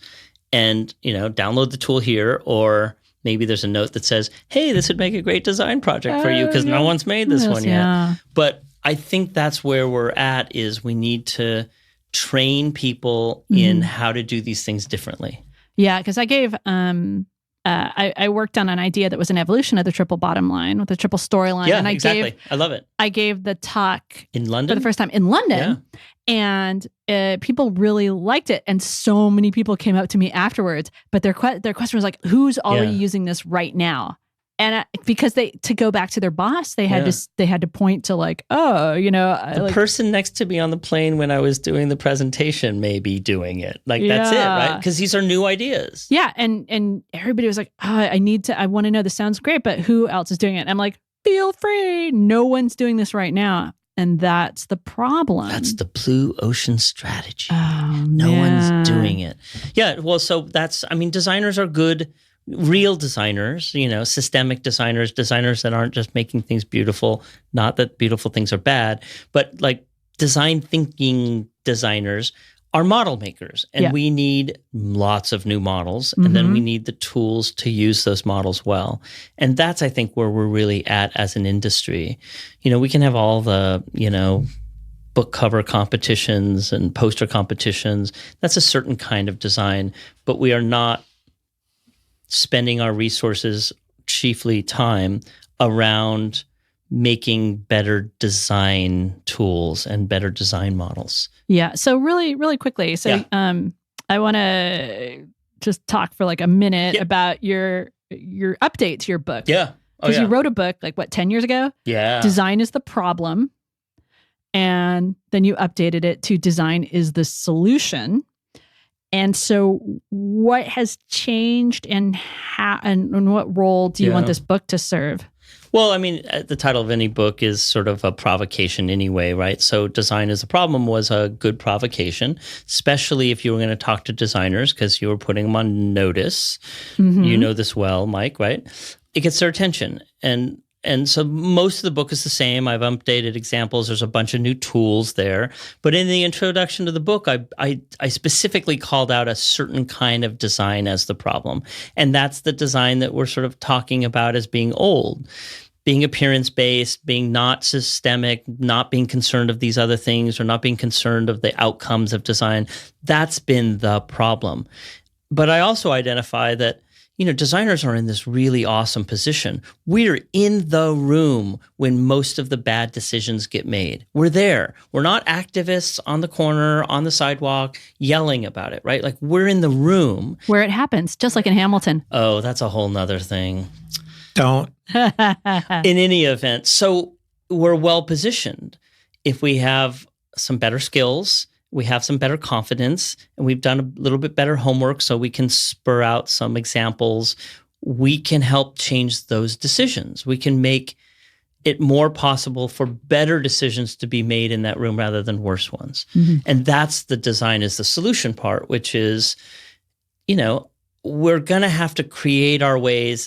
and, download the tool here, or maybe there's a note that says, hey, this would make a great design project for you because no one's made this one yet. Yeah. But I think that's where we're at, is we need to train people in how to do these things differently. Yeah, because I gave, I worked on an idea that was an evolution of the triple bottom line with the triple storyline. Yeah, and exactly. I love it. I gave the talk in London for the first time in London. Yeah. And people really liked it. And so many people came up to me afterwards. But their question was like, who's already using this right now? And because to go back to their boss, they had to point to like, the person next to me on the plane when I was doing the presentation may be doing it. Like that's it, right? Because these are new ideas. Yeah, and everybody was like, I want to know. This sounds great, but who else is doing it? And I'm like, feel free. No one's doing this right now. And that's the problem. That's the blue ocean strategy. Oh, no one's doing it. Yeah, well, so designers are good, real designers, systemic designers that aren't just making things beautiful. Not that beautiful things are bad, but like design thinking designers are model makers, and we need lots of new models, and then we need the tools to use those models well. And that's, I think, where we're really at as an industry. We can have all the, book cover competitions and poster competitions. That's a certain kind of design, but we are not spending our resources, chiefly time, around making better design tools and better design models. Yeah. So really, really quickly. So I want to just talk for like a minute about your update to your book. Yeah. Because you wrote a book 10 years ago? Yeah. Design is the problem. And then you updated it to Design is the solution. And so what has changed and how and what role do you want this book to serve? Well, I mean, the title of any book is sort of a provocation anyway, right? So Design is a Problem was a good provocation, especially if you were going to talk to designers because you were putting them on notice. You know this well, Mike, right? It gets their attention. And so most of the book is the same. I've updated examples. There's a bunch of new tools there. But in the introduction to the book, I specifically called out a certain kind of design as the problem. And that's the design that we're sort of talking about as being old, being appearance-based, being not systemic, not being concerned of these other things, or not being concerned of the outcomes of design. That's been the problem. But I also identify that designers are in this really awesome position. We're in the room when most of the bad decisions get made. We're there. We're not activists on the corner, on the sidewalk, yelling about it, right? Like we're in the room. Where it happens, just like in Hamilton. Oh, that's a whole nother thing. Don't. In any event, so we're well positioned. If we have some better skills, we have some better confidence, and we've done a little bit better homework so we can spur out some examples. We can help change those decisions. We can make it more possible for better decisions to be made in that room rather than worse ones. And that's the Design is the solution part, which is, we're going to have to create our way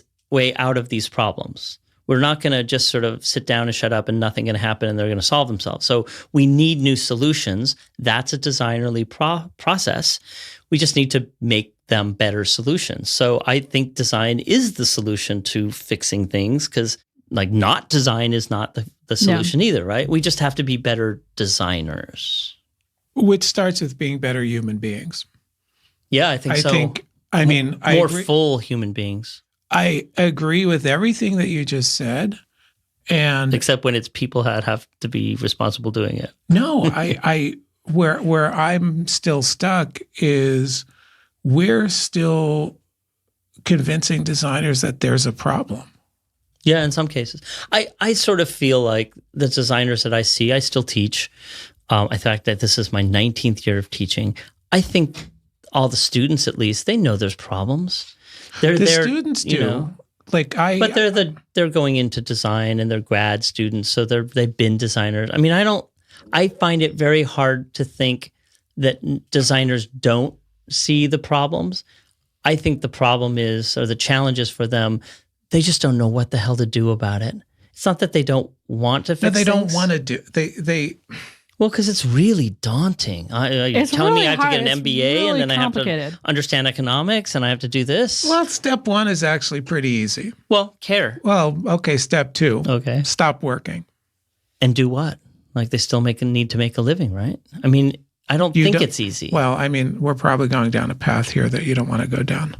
out of these problems. We're not going to just sort of sit down and shut up and nothing going to happen and they're going to solve themselves. So we need new solutions. That's a designerly process. We just need to make them better solutions. So I think design is the solution to fixing things because not design is not the solution either, right? We just have to be better designers. Which starts with being better human beings. Yeah, I think so. More full human beings. I agree with everything that you just said, and except when it's people that have to be responsible doing it. No, where I'm still stuck is we're still convincing designers that there's a problem. Yeah, in some cases, I sort of feel like the designers that I see, I still teach. I think that this is my 19th year of teaching. I think all the students, at least, they know there's problems. The students do. But they're going into design and they're grad students, so they've been designers. I mean, I find it very hard to think that designers don't see the problems. I think the problem is, or the challenge is for them, they just don't know what the hell to do about it. It's not that they don't want to fix things. No, they don't want to do. They Well, because it's really daunting. You're telling me I have to get an MBA and then I have to understand economics and I have to do this? Well, step one is actually pretty easy. Well, care. Well, okay, step two. Okay. Stop working. And do what? They still need to make a living, right? I mean, I don't think it's easy. Well, I mean, we're probably going down a path here that you don't want to go down.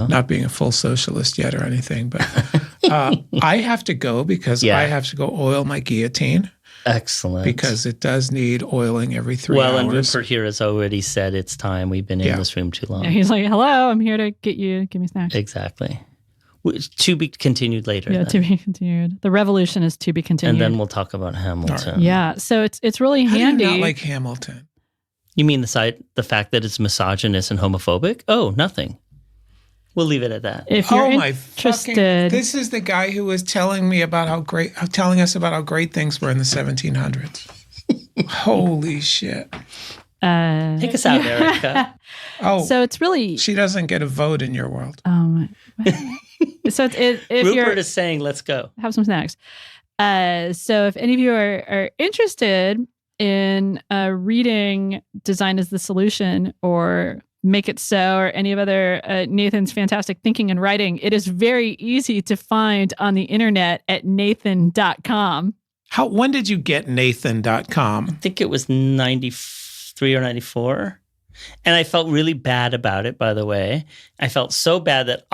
Not being a full socialist yet or anything, but I have to go because I have to go oil my guillotine. Excellent. Because it does need oiling every 3 hours. Well, and Rupert here has already said it's time. We've been in this room too long. Yeah, he's like, hello, I'm here to give me snacks. Exactly. To be continued later. Yeah, to be continued. The revolution is to be continued. And then we'll talk about Hamilton. Right. Yeah, so it's really handy. I do not like Hamilton. You mean the fact that it's misogynist and homophobic? Oh, nothing. We'll leave it at that. If you're interested, this is the guy who was telling us about how great things were in the 1700s. Holy shit! Take us out, Erica. So it's really she doesn't get a vote in your world. Oh, so if Rupert is saying, "Let's go have some snacks." So if any of you are interested in reading Design is the Solution or Make It So or any of other Nathan's fantastic thinking and writing, it is very easy to find on the internet at nathan.com. When did you get Nathan.com? I think it was 93 or 94. And I felt really bad about it, by the way. I felt so bad that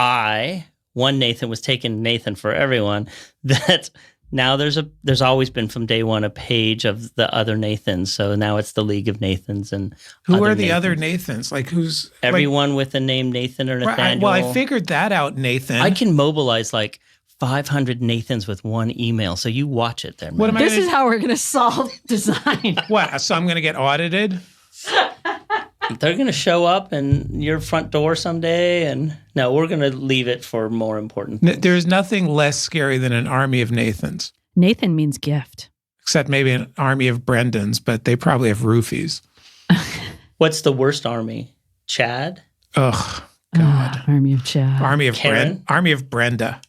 one Nathan was taking Nathan for everyone, that now there's always been from day one a page of the other Nathans. So now it's the League of Nathans. And who are the other Nathans? Like who's everyone with the name Nathan or Nathaniel? Well, I figured that out, Nathan. I can mobilize like 500 Nathans with one email. So you watch it there, man. This is how we're going to solve design. What? So I'm going to get audited? They're going to show up in your front door someday. And no, we're going to leave it for more important things. There's nothing less scary than an army of Nathans. Nathan means gift. Except maybe an army of Brendans, but they probably have roofies. What's the worst army? Chad? Ugh, God. Army of Chad. Army of Karen? Army of Brenda.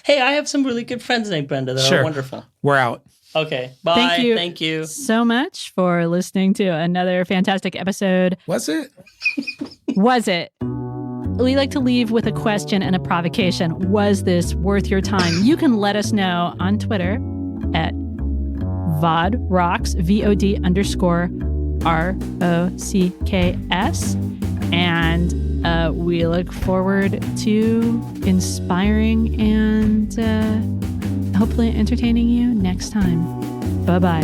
Hey, I have some really good friends named Brenda that are wonderful. We're out. Okay. Bye. Thank you so much for listening to another fantastic episode. Was it? Was it? We like to leave with a question and a provocation. Was this worth your time? You can let us know on Twitter at VODROCKS, VOD_ROCKS. And we look forward to inspiring and hopefully entertaining you next time. Bye-bye.